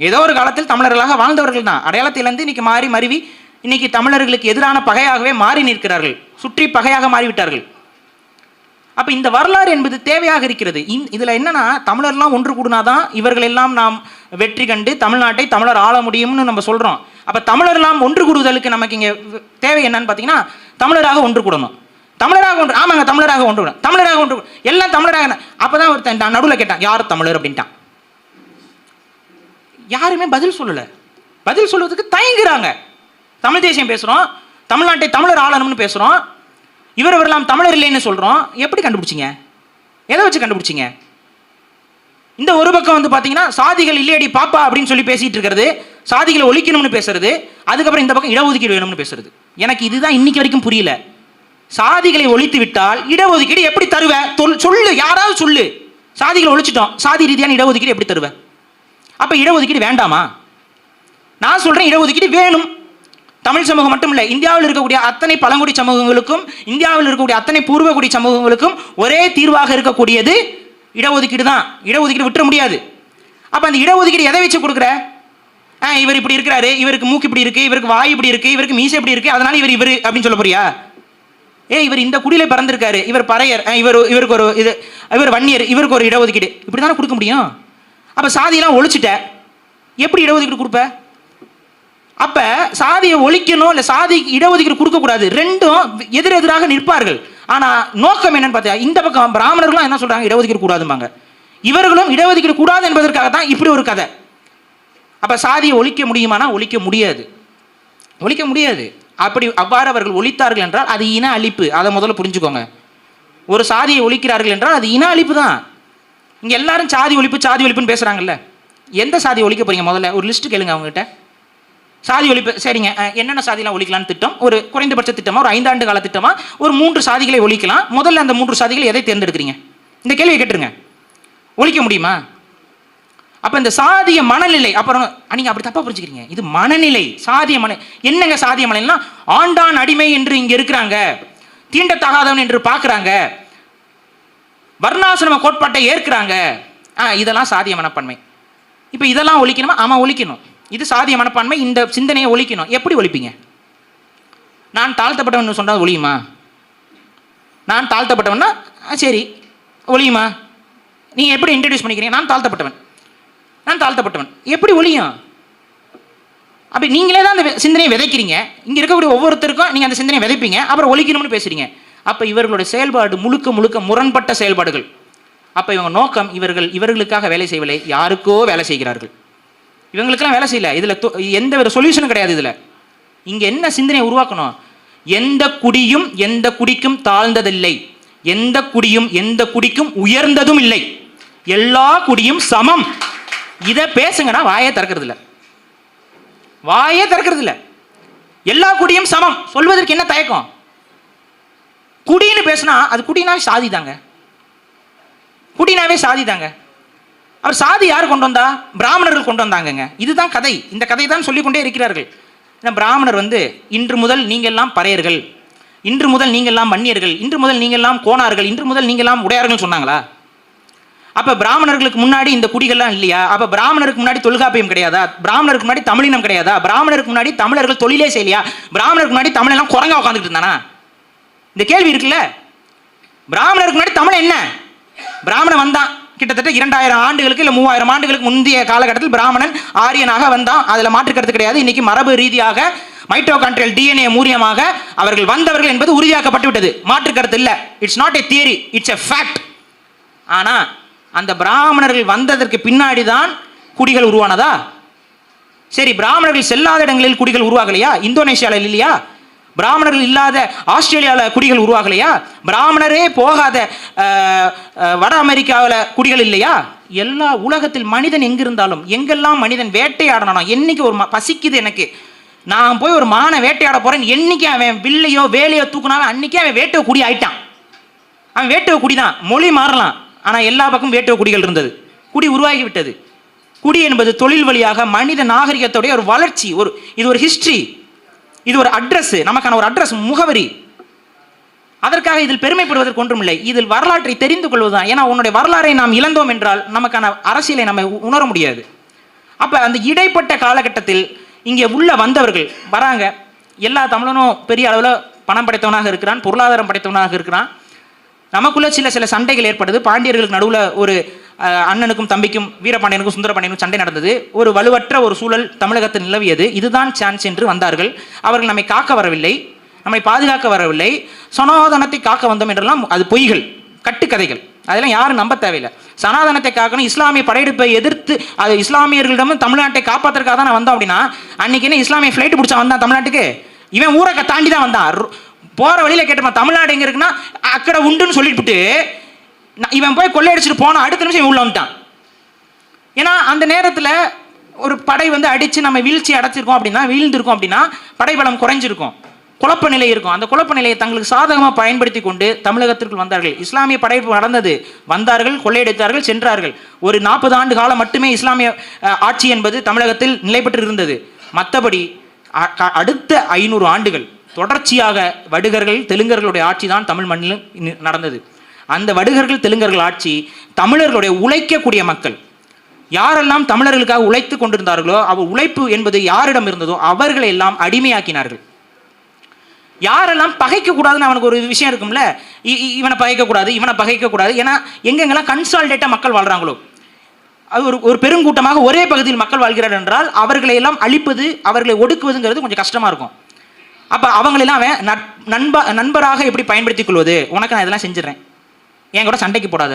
ஏதோ ஒரு காலத்தில் தமிழர்களாக வாழ்ந்தவர்கள் தான் அடையாளத்தை இழந்து இன்னைக்கு மாறி மருவி இன்னைக்கு தமிழர்களுக்கு எதிரான பகையாகவே மாறி நிற்கிறார்கள், சுற்றி பகையாக மாறிவிட்டார்கள். அப்ப இந்த வரலாறு என்பது தேவையாக இருக்கிறது. இதுல என்னன்னா, தமிழர்லாம் ஒன்று கூடினாதான் இவர்கள் எல்லாம் நாம் வெற்றி கண்டு தமிழ்நாட்டை தமிழர் ஆள முடியும்னு நம்ம சொல்றோம். அப்ப தமிழர்லாம் ஒன்று கூடுதலுக்கு நமக்கு இங்க தேவை என்னன்னு பாத்தீங்கன்னா, தமிழராக ஒன்று கூடணும். தமிழராக ஒன்று, ஆமாங்க, தமிழராக ஒன்று கூடணும், தமிழராக ஒன்று, எல்லாம் தமிழராக. அப்பதான் ஒருத்தன் நடுவில் கேட்டான், யார் தமிழர் அப்படின்ட்டான். யாருமே பதில் சொல்லல. பதில் சொல்வதற்கு தயங்குறாங்க. தமிழ் தேசியம் பேசுறோம், தமிழ்நாட்டை தமிழர் ஆளணும்னு பேசுறோம், இவரெல்லாம் தமிழர் இல்லைன்னு சொல்றோம். எப்படி கண்டுபிடிச்சிங்க? எதை வச்சு கண்டுபிடிச்சிங்க? இந்த ஒரு பக்கம் வந்து பாத்தீங்கன்னா சாதிகள் இல்லையடி பாப்பா அப்படின்னு சொல்லி பேசிட்டு இருக்கிறது, சாதிகளை ஒழிக்கணும்னு பேசுறது, அதுக்கப்புறம் இந்த பக்கம் இடஒதுக்கீடு வேணும்னு பேசுறது. எனக்கு இதுதான் இன்னைக்கு வரைக்கும் புரியல. சாதிகளை ஒழித்து விட்டால் இடஒதுக்கீடு எப்படி தருவ? சொல்லு, யாராவது சொல்லு. சாதிகளை ஒழிச்சிட்டோம், சாதி ரீதியான இடஒதுக்கீடு எப்படி தருவ? அப்ப இடஒதுக்கீடு வேண்டாமா? நான் சொல்றேன், இடஒதுக்கீடு வேணும். தமிழ் சமூகம் மட்டும் இல்லை, இந்தியாவில் இருக்கக்கூடிய அத்தனை பழங்குடி சமூகங்களுக்கும், இந்தியாவில் இருக்கக்கூடிய அத்தனை பூர்வகுடி சமூகங்களுக்கும் ஒரே தீர்வாக இருக்கக்கூடியது இடஒதுக்கீடு தான். இடஒதுக்கீடு விட்டுற முடியாது. அப்ப அந்த இடஒதுக்கீடு எதை வச்சு கொடுக்குற? இவர் இப்படி இருக்கிறாரு, இவருக்கு மூக்கு இப்படி இருக்கு, இவருக்கு வாய் இப்படி இருக்கு, இவருக்கு மீசை இப்படி இருக்கு, அதனால இவர் அப்படின்னு சொல்ல போறியா? இவர் இந்த குடியில பிறந்திருக்காரு, இவர் பறையர், இவருக்கு ஒரு இது, இவர் வன்னியர், இவருக்கு ஒரு இடஒதுக்கீடு, இப்படிதானே கொடுக்க முடியும்? அப்ப சாதியெல்லாம் ஒழிச்சிட்ட, எப்படி இடஒதுக்கீடு கொடுப்ப? அப்ப சாதியை ஒழிக்கணும், இல்ல சாதி இடஒதுக்கீடு கொடுக்க கூடாது, ரெண்டும் எதிரெதிராக நிற்பார்கள். ஆனா நோக்கம் என்னன்னு பார்த்தா, இந்த பக்கம் பிராமணர்களும் என்ன சொல்றாங்க, இடஒதுக்கீடு கூடாதும்பாங்க, இவர்களும் இடஒதுக்கீடு கூடாது என்பதற்காக தான் இப்படி ஒரு கதை. அப்ப சாதியை ஒழிக்க முடியுமானா ஒழிக்க முடியாது, ஒழிக்க முடியாது. அவ்வாறு அவர்கள் ஒழித்தார்கள் என்றால் அது இன அழிப்பு. அதை முதல்ல புரிஞ்சுக்கோங்க. ஒரு சாதியை ஒழிக்கிறார்கள் என்றால் அது இன அழிப்பு தான். இங்க எல்லாரும் சாதி ஒழிப்பு சாதி ஒழிப்புன்னு பேசுறாங்கல்ல, எந்த சாதியை ஒழிக்க போறீங்க? முதல்ல ஒரு லிஸ்ட் கேளுங்க அவங்ககிட்ட. சாதி ஒழிப்பு சரிங்க, என்னென்ன சாதியெல்லாம் ஒழிக்கலாம்னு திட்டம், ஒரு குறைந்தபட்ச திட்டமா, ஒரு 5 ஆண்டு கால திட்டமா, ஒரு 3 சாதிகளை ஒழிக்கலாம். முதல்ல அந்த 3 சாதிகளை எதை தேர்ந்தெடுக்கிறீங்க? இந்த கேள்வியை கேட்டுருங்க. ஒழிக்க முடியுமா? அப்ப இந்த சாதிய மனநிலை, அப்புறம் நீங்க அப்படி தப்பா புரிஞ்சுக்கிறீங்க. இது மனநிலை, சாதிய மன. என்னங்க சாதிய மனநிலைனா, ஆண்டான் அடிமை என்று இங்க இருக்கிறாங்க, தீண்டத்தகாதவன் என்று பார்க்கறாங்க, வர்ணாசிரம கோட்பாட்டை ஏற்கிறாங்க, இதெல்லாம் சாதிய மனப்பான்மை. இப்ப இதெல்லாம் ஒழிக்கணுமா? ஆமா ஒழிக்கணும். இது சாதிய மனப்பான்மை. இந்த சிந்தனையை ஒழிக்கணும். எப்படி ஒழிப்பீங்க? நான் தாழ்த்தப்பட்டவன் சொன்னால் ஒழியுமா? நான் தாழ்த்தப்பட்டவன்னா சரி ஒழியுமா? நீங்க எப்படி இன்ட்ரடியூஸ் பண்ணிக்கிறீங்க? நான் தாழ்த்தப்பட்டவன், நான் தாழ்த்தப்பட்டவன், எப்படி ஒழியும்? அப்படி நீங்களே தான் அந்த சிந்தனையை விதைக்கிறீங்க. இங்க இருக்கக்கூடிய ஒவ்வொருத்தருக்கும் நீங்க அந்த சிந்தனையை விதைப்பீங்க, அப்புறம் ஒழிக்கணும்னு பேசுறீங்க. அப்போ இவர்களுடைய செயல்பாடு முழுக்க முழுக்க முரண்பட்ட செயல்பாடுகள். அப்போ இவங்க நோக்கம் இவர்களுக்காக வேலை செய்யவில்லை, யாருக்கோ வேலை செய்கிறார்கள். இவங்களுக்கெல்லாம் வேலை செய்யல. இதில் எந்த ஒரு சொல்யூஷனும் கிடையாது. இதில் இங்கே என்ன சிந்தனையை உருவாக்கணும்? எந்த குடியும் எந்த குடிக்கும் தாழ்ந்ததில்லை, எந்த குடியும் எந்த குடிக்கும் உயர்ந்ததும் இல்லை, எல்லா குடியும் சமம். இதை பேசுங்கன்னா வாயே திறக்கிறது இல்லை, வாயே திறக்கிறது இல்லை. எல்லா குடியும் சமம் சொல்வதற்கு என்ன தயக்கம்? குடின்னு பேசினா அது குடினாவே சாதி தாங்க, குடினாவே சாதி தாங்க. அவர் சாதி யார் கொண்டு வந்தா? பிராமணர்கள் கொண்டு வந்தாங்கங்க. இதுதான் கதை. இந்த கதை தான் சொல்லிக்கொண்டே இருக்கிறார்கள். பிராமணர் இன்று முதல் நீங்கள்லாம் பறையர்கள், இன்று முதல் நீங்கள்லாம் வன்னியர்கள், இன்று முதல் நீங்கள்லாம் கோணார்கள், இன்று முதல் நீங்கள்லாம் உடையார்கள் சொன்னாங்களா? அப்ப பிராமணர்களுக்கு முன்னாடி இந்த குடிகள்லாம் இல்லையா? அப்ப பிராமணருக்கு முன்னாடி தொல்காப்பியம் கிடையாதா? பிராமணருக்கு முன்னாடி தமிழினம் கிடையாதா? பிராமணருக்கு முன்னாடி தமிழர்கள் தொழிலே செய்யலையா? பிராமணருக்கு முன்னாடி தமிழெல்லாம் குரங்கா உட்காந்துட்டு இருந்தானா? இந்த கேள்வி இருக்குல்ல. பிராமணருக்கு முன்னாடி தமிழ் என்ன? பிராமணன் வந்தான் கிட்டத்தட்ட 2000 ஆண்டுகளுக்கு இல்லை 3000 ஆண்டுகளுக்கு முந்தைய காலகட்டத்தில் பிராமணன் ஆரியனாக வந்தான். அதில் மாற்றுக்கிறது கிடையாது. இன்னைக்கு மரபு ரீதியாக மைட்டோகாண்ட்ரியல் டிஎன்ஏ மூலியமாக அவர்கள் வந்தவர்கள் என்பது உறுதியாக்கப்பட்டு விட்டது. மாற்றுக்கிறது இல்லை. It's not a theory, it's a fact. ஆனால் அந்த பிராமணர்கள் வந்ததற்கு பின்னாடி தான் குடிகள் உருவானதா? சரி, பிராமணர்கள் செல்லாத இடங்களில் குடிகள் உருவாகலையா? இந்தோனேஷியாவில் இல்லையா? பிராமணர்கள் இல்லாத ஆஸ்திரேலியாவில் குடிகள் உருவாகலையா? பிராமணரே போகாத வட அமெரிக்காவில் குடிகள் இல்லையா? எல்லா உலகத்தில் மனிதன் எங்கிருந்தாலும் எங்கெல்லாம் மனிதன் வேட்டையாடணும், என்னைக்கு ஒரு பசிக்குது எனக்கு, நான் போய் ஒரு மானை வேட்டையாட போறேன், என்னைக்கு அவன் வில்லையோ வேலையோ தூக்குனாலும் அன்னைக்கே அவன் வேட்டுவ குடி ஆயிட்டான். அவன் வேட்டுவ குடி தான். மொழி மாறலாம், ஆனால் எல்லா பக்கம் வேட்டுவ குடிகள் இருந்தது. குடி உருவாகி விட்டது. குடி என்பது தொழில் வழியாக மனித நாகரிகத்துடைய ஒரு வளர்ச்சி. இது ஒரு ஹிஸ்டரி, இது ஒரு அட்ரஸ், நமக்கான ஒரு அட்ரஸ், முகவரி. அதற்காக இதில் பெருமைப்படுவதற்கு ஒன்றுமில்லை. இதில் வரலாற்றை தெரிந்து கொள்வதுதான். ஏன்னா உன்னுடைய வரலாறை நாம் இழந்தோம் என்றால் நமக்கான அரசியலை நம்ம உணர முடியாது. அப்போ அந்த இடைப்பட்ட காலகட்டத்தில் இங்கே உள்ள வந்தவர்கள் வராங்க. எல்லா தமிழனும் பெரிய அளவில் பணம் படைத்தவனாக இருக்கிறான், பொருளாதாரம் படைத்தவனாக இருக்கிறான். நமக்குள்ள சில சண்டைகள் ஏற்படுது. பாண்டியர்களுக்கு நடுவில் ஒரு அண்ணனுக்கும் தம்பிக்கும், வீரபாண்டியனுக்கும் சுந்தரபாண்டியனுக்கும் சண்டை நடந்தது. ஒரு வலுவற்ற ஒரு சூழல் தமிழகத்தில் நிலவியது. இதுதான் சான்ஸ் என்று வந்தார்கள். அவர்கள் நம்மை காக்க வரவில்லை, நம்மை பாதுகாக்க வரவில்லை, சனாதனத்தை காக்க வந்தோம் என்றெல்லாம் அது பொய்கள், கட்டுக்கதைகள். அதெல்லாம் யாரும் நம்ப தேவையில்லை. சனாதனத்தை காக்கணும், இஸ்லாமிய படையெடுப்பை எதிர்த்து அது இஸ்லாமியர்களிடமும் தமிழ்நாட்டை காப்பாற்றுறதுக்காக தான் வந்தோம் அப்படின்னா, அன்னைக்கு என்ன இஸ்லாமிய ஃப்ளைட் பிடிச்சா வந்தான் தமிழ்நாட்டுக்கு? இவன் ஊரை தாண்டி தான் வந்தான். போற வழியில கேட்டப்ப தமிழ்நாடு எங்க இருக்குன்னா அக்கறை உண்டுன்னு சொல்லிட்டு இவன் போய் கொள்ளையடிச்சிட்டு போனா அடுத்த நிமிஷம் உள்ள வந்துட்டான். ஏன்னா அந்த நேரத்தில் ஒரு படை அடிச்சு நம்ம வீழ்ச்சி அடைச்சிருக்கோம் அப்படின்னா, வீழ்ந்திருக்கோம் அப்படின்னா படைபலம் குறைஞ்சிருக்கும், குழப்ப நிலை இருக்கும். அந்த குழப்ப நிலையை தங்களுக்கு சாதகமாக பயன்படுத்தி கொண்டு தமிழகத்திற்கு வந்தார்கள். இஸ்லாமிய படையெடுப்பு நடந்தது, வந்தார்கள், கொள்ளையடித்தார்கள், சென்றார்கள். ஒரு 40 ஆண்டு காலம் மட்டுமே இஸ்லாமிய ஆட்சி என்பது தமிழகத்தில் நிலை பெற்று இருந்தது. மற்றபடி அடுத்த 500 ஆண்டுகள் தொடர்ச்சியாக வடுகர்கள் தெலுங்கர்களுடைய ஆட்சி தான் தமிழ் மண்ணில் நடந்தது. அந்த வடுகர்கள் தெலுங்கர்கள் ஆட்சி தமிழர்களுடைய உழைக்கக்கூடிய மக்கள் யாரெல்லாம் தமிழர்களுக்காக உழைத்து கொண்டிருந்தார்களோ, அவர் உழைப்பு என்பது யாரிடம் இருந்ததோ அவர்களை எல்லாம் அடிமையாக்கினார்கள். யாரெல்லாம் பகைக்க கூடாதுன்னு அவனுக்கு ஒரு விஷயம் இருக்கும்ல, இவனை பகைக்கக்கூடாது, இவனை பகைக்கக்கூடாது. ஏன்னா எங்கெங்கெல்லாம் கன்சால்டேட்டாக மக்கள் வாழ்றாங்களோ, அது ஒரு பெருங்கூட்டமாக ஒரே பகுதியில் மக்கள் வாழ்கிறார் என்றால் அவர்களை எல்லாம் அழிப்பது, அவர்களை ஒடுக்குவதுங்கிறது கொஞ்சம் கஷ்டமாக இருக்கும். அப்போ அவங்களெல்லாம் அவன் நண்பராக எப்படி பயன்படுத்திக் கொள்வது? உனக்கு நான் இதெல்லாம் செஞ்சிடறேன், என் கூட சண்டைக்கு போடாத.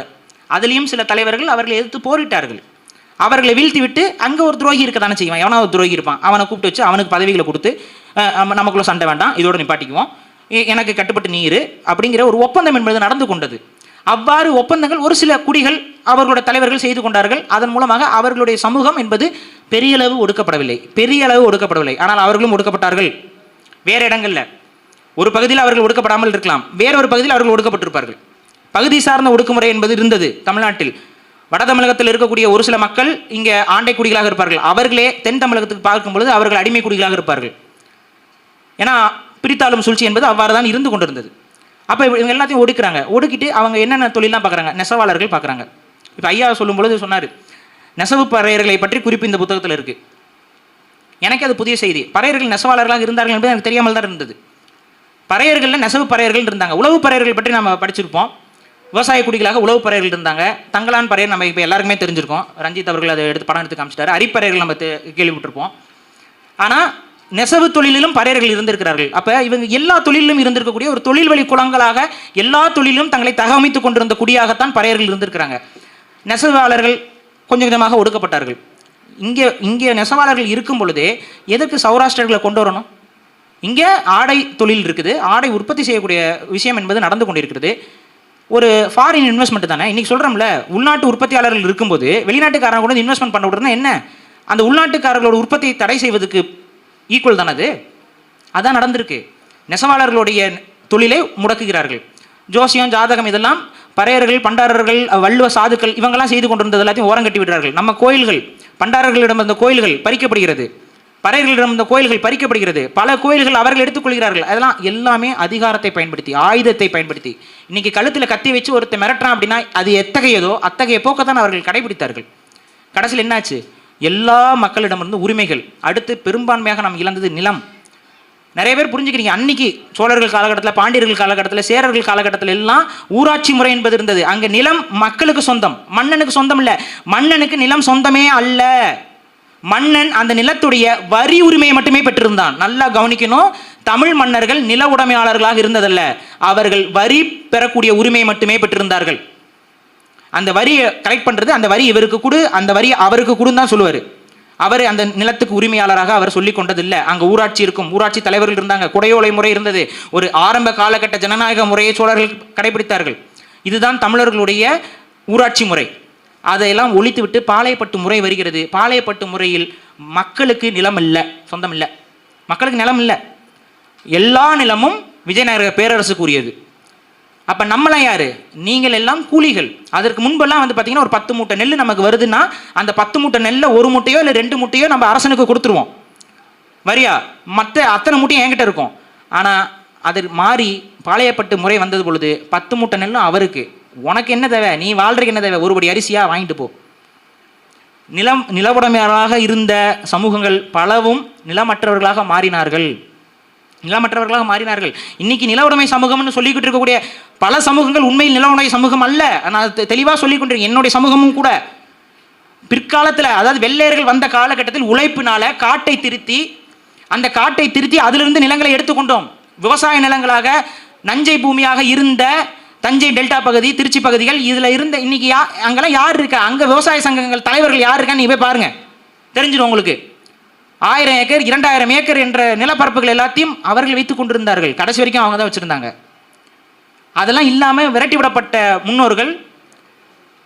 அதுலேயும் சில தலைவர்கள் அவர்களை எதிர்த்து போரிட்டார்கள். அவர்களை வீழ்த்தி விட்டு அங்கே ஒரு துரோகி இருக்க தானே செய்வான், எவனா ஒரு துரோகி இருப்பான், அவனை கூப்பிட்டு வச்சு அவனுக்கு பதவிகளை கொடுத்து நமக்குள்ள சண்டை வேண்டாம், இதோட நிப்பாட்டிக்குவோம், எனக்கு கட்டுப்பட்டு நீரு அப்படிங்கிற ஒரு ஒப்பந்தம் என்பது நடந்து கொண்டது. அவ்வாறு ஒப்பந்தங்கள் ஒரு சில குடிகள் அவர்களுடைய தலைவர்கள் செய்து கொண்டார்கள். அதன் மூலமாக அவர்களுடைய சமூகம் என்பது பெரிய அளவு ஒடுக்கப்படவில்லை. ஆனால் அவர்களும் ஒடுக்கப்பட்டார்கள். வேறு இடங்கள்ல ஒரு பகுதியில் அவர்கள் ஒடுக்கப்படாமல் இருக்கலாம், வேறொரு பகுதியில் அவர்கள் ஒடுக்கப்பட்டிருப்பார்கள். பகுதி சார்ந்த ஒடுக்குமுறை என்பது இருந்தது தமிழ்நாட்டில். வட தமிழகத்தில் இருக்கக்கூடிய ஒரு சில மக்கள் இங்கே ஆண்டை குடிகளாக இருப்பார்கள். அவர்களே தென் தமிழகத்துக்கு பார்க்கும் பொழுது அவர்கள் அடிமை குடிகளாக இருப்பார்கள். ஏன்னா பிரித்தாளும் சூழ்ச்சி என்பது அவ்வாறு தான் இருந்து கொண்டிருந்தது. அப்போ இவங்க எல்லாத்தையும் ஒடுக்குறாங்க. ஒடுக்கிட்டு அவங்க என்னென்ன தொழிலாம் பார்க்குறாங்க, நெசவாளர்கள் பார்க்குறாங்க. இப்போ ஐயா சொல்லும் பொழுது சொன்னார், நெசவு பறையர்களை பற்றி குறிப்பு இந்த புத்தகத்தில் இருக்குது. எனக்கு அது புதிய செய்தி. பறையர்கள் நெசவாளர்களாக இருந்தார்கள் என்பது எனக்கு தெரியாமல் தான் இருந்தது. பறையர்களில் நெசவு பறையர்கள் இருந்தாங்க. உழவு பறையர்கள் பற்றி நம்ம படிச்சிருப்போம். விவசாய குடிகளாக உழவு பறையர்கள் இருந்தாங்க. தங்களான் பறையர் நம்ம இப்போ எல்லாருக்குமே தெரிஞ்சிருக்கோம். ரஞ்சித் அவர்கள் அதை படம் எடுத்து காமிச்சிட்டாரு. அரிப்பறையர்கள் நம்ம கேள்விப்பட்டிருப்போம். ஆனால் நெசவு தொழிலிலும் பறையர்கள் இருந்திருக்கிறார்கள். அப்போ இவங்க எல்லா தொழிலும் இருந்திருக்கக்கூடிய ஒரு தொழில் வழி குலங்களாக எல்லா தொழிலும் தங்களை தகவமைத்துக் கொண்டிருந்த குடியாகத்தான் பறையர்கள் இருந்திருக்கிறாங்க. நெசவாளர்கள் கொஞ்சம் கொஞ்சமாக ஒடுக்கப்பட்டார்கள். இங்கே நெசவாளர்கள் இருக்கும் பொழுதே எதற்கு சௌராஷ்டிரர்களை கொண்டு வரணும்? இங்கே ஆடை தொழில் இருக்குது, ஆடை உற்பத்தி செய்யக்கூடிய விஷயம் என்பது நடந்து கொண்டிருக்கிறது. ஒரு ஃபாரின் இன்வெஸ்ட்மெண்ட் தானே. இன்றைக்கி சொல்கிறோம்ல, உள்நாட்டு உற்பத்தியாளர்கள் இருக்கும்போது வெளிநாட்டுக்காரங்க கூட இன்வெஸ்ட்மெண்ட் பண்ண விடுறதுனா என்ன? அந்த உள்நாட்டுக்காரர்களோட உற்பத்தியை தடை செய்வதற்கு ஈக்குவல் தானே அது. அதான் நடந்திருக்கு. நெசவாளர்களுடைய தொழிலை முடக்குகிறார்கள். ஜோசியம், ஜாதகம் இதெல்லாம் பறையர்கள், பண்டாரர்கள், வள்ளுவ சாதுக்கள் இவங்கெல்லாம் செய்து கொண்டிருந்தது எல்லாத்தையும் ஓரம் கட்டி விடுறார்கள். நம்ம கோயில்கள், பண்டாரர்களிடம் இருந்த கோயில்கள் பறிக்கப்படுகிறது, பறையர்களிடம் இருந்த கோயில்கள் பறிக்கப்படுகிறது, பல கோயில்கள் அவர்கள் எடுத்துக்கொள்கிறார்கள். அதெல்லாம் எல்லாமே அதிகாரத்தை பயன்படுத்தி, ஆயுதத்தை பயன்படுத்தி. இன்னைக்கு கழுத்தில் கத்தி வச்சு ஒருத்தர் மிரட்டுறான் அப்படின்னா அது எத்தகையதோ அத்தகைய போக்கத்தான் அவர்கள் கடைபிடித்தார்கள். கடைசியில் என்னாச்சு? எல்லா மக்களிடமிருந்து உரிமைகள், அடுத்து பெரும்பான்மையாக நாம் இழந்தது நிலம். நிறைய பேர் புரிஞ்சுக்கிறீங்க. அன்னைக்கு சோழர்கள் காலகட்டத்தில், பாண்டியர்கள் காலகட்டத்தில், சேரர்கள் காலகட்டத்தில் எல்லாம் ஊராட்சி முறை என்பது இருந்தது. அங்கே நிலம் மக்களுக்கு சொந்தம், மன்னனுக்கு சொந்தம் இல்லை. மன்னனுக்கு நிலம் சொந்தமே அல்ல. மன்னன் அந்த நிலத்துடைய வரி உரிமையை மட்டுமே பெற்றிருந்தான். நல்லா கவனிக்கணும். தமிழ் மன்னர்கள் நில உடைமையாளர்களாக இருந்ததல்ல, அவர்கள் வரி பெறக்கூடிய உரிமையை மட்டுமே பெற்றிருந்தார்கள். அந்த வரியை கலெக்ட் பண்ணுறது, அந்த வரி இவருக்கு கொடு, அந்த வரி அவருக்கு கொடுன்னு தான் சொல்லுவார். அவர் அந்த நிலத்துக்கு உரிமையாளராக அவர் சொல்லிக் கொண்டதில்லை. அங்கே ஊராட்சி இருக்கும், ஊராட்சி தலைவர்கள் இருந்தாங்க, குடையோலை முறை இருந்தது. ஒரு ஆரம்ப காலகட்ட ஜனநாயக முறையை சோழர்கள் கடைபிடித்தார்கள். இதுதான் தமிழர்களுடைய ஊராட்சி முறை. அதையெல்லாம் ஒழித்து விட்டு பாளையப்பட்டு முறை வருகிறது. பாளையப்பட்டு முறையில் மக்களுக்கு நிலம் இல்லை, சொந்தம் இல்லை, மக்களுக்கு நிலம் இல்லை. எல்லா நிலமும் விஜயநகர பேரரசுக்குரியது. அப்போ நம்மளாம் யார்? நீங்கள் எல்லாம் கூலிகள். அதற்கு முன்பெல்லாம் வந்து பார்த்தீங்கன்னா ஒரு 10 மூட்டை நெல் நமக்கு வருதுன்னா அந்த 10 மூட்டை நெல்லை ஒரு மூட்டையோ இல்லை 2 மூட்டையோ நம்ம அரசனுக்கு கொடுத்துருவோம் வரியா, மற்ற அத்தனை மூட்டையும் என்கிட்ட இருக்கும். ஆனால் அது மாறி பாளையப்பட்டு முறை வந்தது பொழுது 10 மூட்டை நெல்லும் அவருக்கு. உனக்கு என்ன தேவை? நீ வாழ்றதுக்கு என்ன தேவை? ஒருபடி அரிசியா வாங்கிட்டு போ. நிலவுடைமையாளராக இருந்த சமூகங்கள் பலவும் நிலமற்றவர்களாக மாறினார்கள். இன்னைக்கு நில உடைமை சமூகம்னு சொல்லிக்கிட்டு இருக்கக்கூடிய பல சமூகங்கள் உண்மையில் நில உடைமை சமூகம் அல்ல. நான் தெளிவாக சொல்லிக் கொண்டிருக்கேன். என்னுடைய சமூகமும் கூட பிற்காலத்தில், அதாவது வெள்ளையர்கள் வந்த காலகட்டத்தில் உழைப்பினால காட்டை திருத்தி அதிலிருந்து நிலங்களை எடுத்துக்கொண்டோம். விவசாய நிலங்களாக நஞ்சை பூமியாக இருந்த தஞ்சை டெல்டா பகுதி, திருச்சி பகுதிகள், இதில் இருந்த இன்னைக்கு அங்கெல்லாம் யார் இருக்கா? அங்கே விவசாய சங்கங்கள் தலைவர்கள் யார் இருக்கான்னு நீ போய் பாருங்க, தெரிஞ்சிடும் உங்களுக்கு. 1000 ஏக்கர் 2000 ஏக்கர் என்ற நிலப்பரப்புகள் எல்லாத்தையும் அவர்கள் வைத்துக் கொண்டிருந்தார்கள். கடைசி வரைக்கும் அவங்க தான் வச்சுருந்தாங்க. அதெல்லாம் இல்லாமல் விரட்டி விடப்பட்ட முன்னோர்கள்.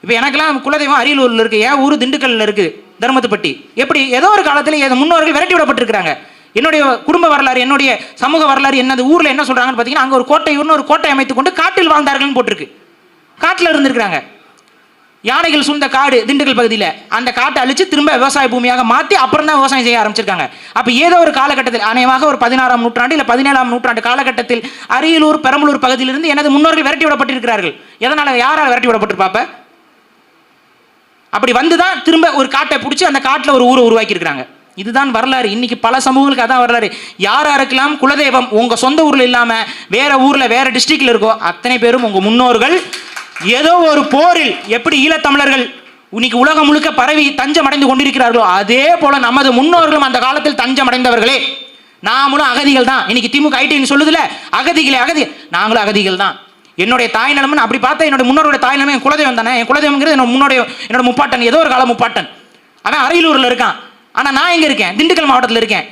இப்போ எனக்கெல்லாம் குலதெய்வம் அரியலூரில் இருக்குது, என் ஊர் திண்டுக்கல்லில் இருக்குது, தர்மத்துப்பட்டி. எப்படி ஏதோ ஒரு காலத்தில் முன்னோர்கள் விரட்டி விடப்பட்டிருக்கிறாங்க. என்னுடைய குடும்ப வரலாறு, என்னுடைய சமூக வரலாறு என்னது ஊரில் என்ன சொல்கிறாங்கன்னு பார்த்தீங்கன்னா, அங்கே ஒரு கோட்டை அமைத்துக் கொண்டு காட்டில் வாழ்ந்தார்கள்னு போட்டிருக்கு. காட்டில் இருந்திருக்கிறாங்க. யானைகள் சூழ்ந்த காடு திண்டுக்கல் பகுதியில், அந்த காட்டை அழித்து திரும்ப விவசாய பூமியாக மாற்றி அப்புறம் தான் விவசாயம் செய்ய ஆரம்பிச்சிருக்காங்க. அப்போ ஏதோ ஒரு காலகட்டத்தில், அநேகமாக ஒரு 16ஆம் நூற்றாண்டு இல்லை 17ஆம் நூற்றாண்டு காலகட்டத்தில் அரியலூர், பெரம்பலூர் பகுதியிலிருந்து எனது முன்னோர்கள் விரட்டி விடப்பட்டிருக்கிறார்கள். எதனால், யாரால் விரட்டி விடப்பட்டிருப்பாப்ப? அப்படி வந்து தான் திரும்ப ஒரு காட்டை பிடிச்சி அந்த காட்டில் ஒரு ஊரை உருவாக்கியிருக்கிறாங்க. இதுதான் வரலாறு. இன்னைக்கு பல சமூகங்களுக்கு அதான் வரலாறு. யாருக்கெல்லாம் குலதெய்வம் உங்கள் சொந்த ஊரில் இல்லாமல் வேற ஊரில் வேற டிஸ்ட்ரிக்டில் இருக்கோ அத்தனை பேரும் உங்கள் முன்னோர்கள் ஏதோ ஒரு போரில், எப்படி ஈழத்தமிழர்கள் இன்னைக்கு உலகம் முழுக்க பரவி தஞ்சம் அடைந்து கொண்டிருக்கிறார்களோ அதே போல நமது முன்னோர்களும் அந்த காலத்தில் தஞ்சம் அடைந்தவர்களே. நாமளும் அகதிகள் தான். இன்னைக்கு திமுக ஐடின்னு சொல்லுதுல, அகதி, நாங்களும் அகதிகள் தான். என்னுடைய தாய் நிலம்னு அப்படி பார்த்தா என்னோட முன்னோருடைய தாய் நிலமே என் குலதெய்வம் தானே. என் குலதெய்வங்கிறது என்னோட முப்பாட்டன், ஏதோ ஒரு கால முப்பாட்டன். அவன் அரியலூரில் இருக்கான், ஆனால் நான் எங்கே இருக்கேன்? திண்டுக்கல் மாவட்டத்தில் இருக்கேன்.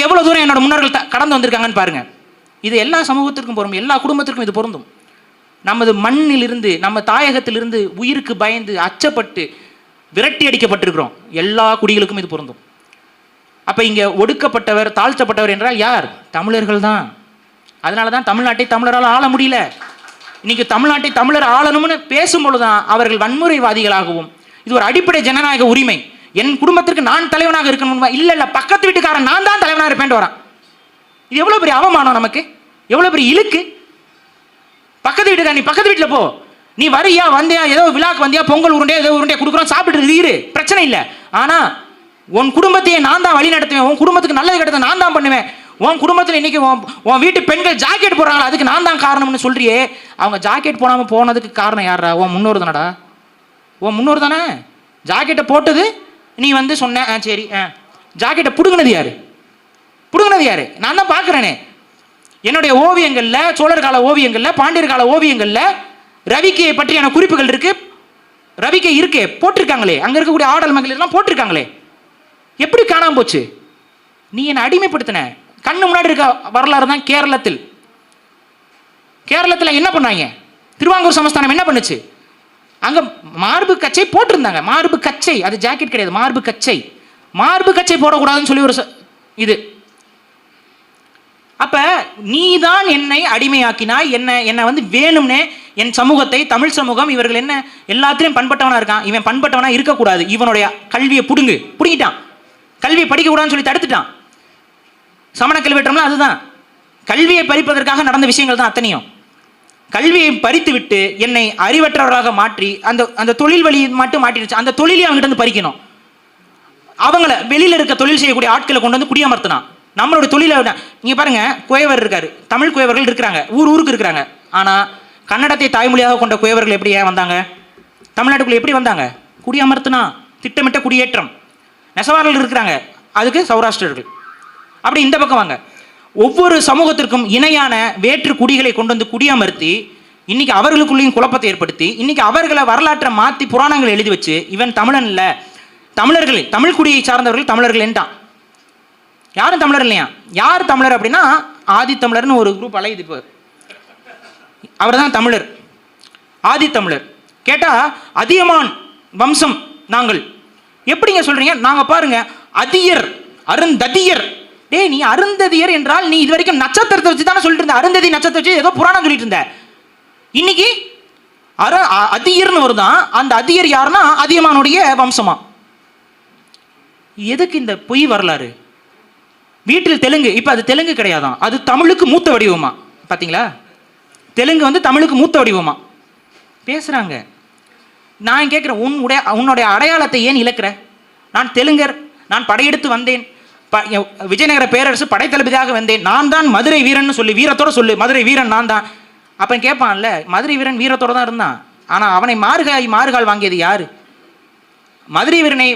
எவ்வளோ தூரம் என்னோட முன்னோர்கள் கடந்து வந்திருக்காங்கன்னு பாருங்க. இது எல்லா சமூகத்திற்கும் பொருந்தும், எல்லா குடும்பத்திற்கும் இது பொருந்தும். நமது மண்ணிலிருந்து, நம்ம தாயகத்திலிருந்து உயிருக்கு பயந்து அச்சப்பட்டு விரட்டி அடிக்கப்பட்டிருக்கிறோம். எல்லா குடிகளுக்கும் இது பொருந்தும். அப்போ இங்கே ஒடுக்கப்பட்டவர், தாழ்த்தப்பட்டவர் என்றால் யார்? தமிழர்கள் தான். அதனால தான் தமிழ்நாட்டை தமிழரால் ஆள முடியல. இன்னைக்கு தமிழ்நாட்டை தமிழர் ஆளணும்னு பேசும்பொழுதுதான் அவர்கள் வன்முறைவாதிகளாகவும், இது ஒரு அடிப்படை ஜனநாயக உரிமை. என் குடும்பத்திற்கு நான் தலைவனாக இருக்கணும், இல்லை பக்கத்து வீட்டுக்காரன் நான் தான் தலைவனாக இருப்பேன் வரான். இது எவ்வளோ பெரிய அவமானம் நமக்கு, எவ்வளோ பெரிய இழுக்கு. பக்கத்து வீட்டுக்கார, நீ பக்கத்து வீட்டில் போ, நீ வரியா வந்தியா, ஏதோ விழாக்கு வந்தியா, பொங்கல் உருண்டையா ஏதோ உருண்டையா கொடுக்குறோம், சாப்பிட்டு இரு, பிரச்சனை இல்லை. ஆனால் உன் குடும்பத்தையே நான் தான் வழி நடத்துவேன், உன் குடும்பத்துக்கு நல்லது கெட்டதை நான் தான் பண்ணுவேன். உன் குடும்பத்தில் இன்னைக்கு உன் வீட்டு பெண்கள் ஜாக்கெட் போடுறாங்களா, அதுக்கு நான் தான் காரணம்னு சொல்றியே. அவங்க ஜாக்கெட் போடாமல் போனதுக்கு காரணம் யாரா? உன் முன்னோர் தானடா. உன் முன்னோர் தானே. ஜாக்கெட்டை போட்டது நீ வந்து சொன்ன, சரி. ஜாக்கெட்டை பிடுங்கினது யாரு? பிடுங்கினது யாரு? நான் தான் பார்க்குறேனே. என்னுடைய ஓவியங்களில், சோழர் கால ஓவியங்களில், பாண்டியர் கால ஓவியங்களில் ரவிக்கையை பற்றியான குறிப்புகள் இருக்கு. ரவிக்கை இருக்கே, போட்டிருக்காங்களே, அங்கே இருக்கக்கூடிய ஆடல் மகளிர்லாம் போட்டிருக்காங்களே. எப்படி காணாம போச்சு? நீ என்னை அடிமைப்படுத்தின. கண்ணு முன்னாடி இருக்க வரலாறு தான் கேரளத்தில். கேரளத்தில் என்ன பண்ணாங்க? திருவாங்கூர் சமஸ்தானம் என்ன பண்ணுச்சு? அங்கே மார்பு கச்சை போட்டிருந்தாங்க. மார்பு கச்சை, அது ஜாக்கெட் கிடையாது, மார்பு கச்சை. மார்பு கச்சை போடக்கூடாதுன்னு சொல்லி ஒரு இது. அப்ப நீ தான் என்னை அடிமையாக்கினாய். என்னை வந்து வேணும்னே என் சமூகத்தை, தமிழ் சமூகம், இவர்கள் என்ன எல்லாத்திலையும் பண்பட்டவனா இருக்கான், இவன் பண்பட்டவனா இருக்கக்கூடாது, இவனுடைய கல்வியை பிடுங்கிட்டான், கல்வியை படிக்கக்கூடாதுன்னு சொல்லி தடுத்துட்டான். சமண கல்வெட்டம்லாம் அதுதான். கல்வியை பறிப்பதற்காக நடந்த விஷயங்கள் தான் அத்தனையும். கல்வியை பறித்து விட்டு என்னை அறிவற்றவர்களாக மாற்றி அந்த தொழில் வழி மட்டும் மாட்டிடுச்சு. அந்த தொழிலை அவங்ககிட்ட இருந்து பறிக்கணும். அவங்கள வெளியில இருக்க தொழில் செய்யக்கூடிய ஆட்களை கொண்டு வந்து குடியமர்த்தினான். நம்மளுடைய தொழிலை விட நீங்க பாருங்க, குயவர் இருக்காரு, தமிழ் குயவர்கள் இருக்கிறாங்க, ஊருக்கு இருக்கிறாங்க. ஆனா கன்னடத்தை தாய்மொழியாக கொண்ட குயவர்கள் எப்படி ஏன் வந்தாங்க? தமிழ்நாட்டுக்குள்ள எப்படி வந்தாங்க? குடியமர்த்தினா, திட்டமிட்ட குடியேற்றம். நெசவாளர்கள் இருக்கிறாங்க, அதுக்கு சௌராஷ்டிரர்கள். அப்படி இந்த பக்கம் வாங்க. ஒவ்வொரு சமூகத்திற்கும் இணையான வேற்று குடிகளை கொண்டு வந்து குடியமர்த்தி இன்னைக்கு அவர்களுக்குள்ளேயும் குழப்பத்தை ஏற்படுத்தி இன்னைக்கு அவர்களை வரலாற்றை மாற்றி புராணங்களை எழுதி வச்சு இவன் தமிழன் இல்லை, தமிழர்கள், தமிழ் குடியை சார்ந்தவர்கள் தமிழர்கள் என்றான். யாரும் தமிழர் இல்லையா? யார் தமிழர் அப்படின்னா ஆதி தமிழர்னு ஒரு குரூப் அலையுது. இப்போ அவர் தான் தமிழர், ஆதி தமிழர். கேட்டா அதியமான் வம்சம் நாங்கள். எப்படிங்க சொல்றீங்க? நாங்க பாருங்க அதியர், அருந்ததியர். டேய், நீ அருந்ததியர் என்றால் நீ இது வரைக்கும் நட்சத்திரத்தை வச்சு தானே சொல்லிட்டு இருந்த. அருந்ததி நட்சத்திரத்தை வச்சு ஏதோ புராணம் சொல்லிட்டு இருந்த. இன்னைக்கு அதியர்னு வருதான். அந்த அதியர் யாருன்னா அதியமானுடைய வம்சமா. எதுக்கு இந்த பொய் வரலாறு? வீட்டில் தெலுங்கு, இப்ப அது தெலுங்கு கிடையாதான், அது தமிழுக்கு மூத்த வடிவமா. பாத்தீங்களா? தெலுங்கு வந்து தமிழுக்கு மூத்த வடிவமா பேசுறாங்க. நான் கேட்கிறேன், உன்னுடைய அடையாளத்தை ஏன் இழக்கிற? நான் தெலுங்கர், நான் படையெடுத்து வந்தேன், விஜயநகர பேரரசு படைத்தளபதியாக வந்தேன், நான் தான் மதுரை வீரன் சொல்லி வீரத்தோட சொல்லு, மதுரை வீரன் நான் தான். அப்ப கேட்பான்ல, மதுரை வீரன் வீரத்தோட தான் இருந்தான். ஆனா அவனை மாறுகால் வாங்கியது யாரு? மதுரை வீரனை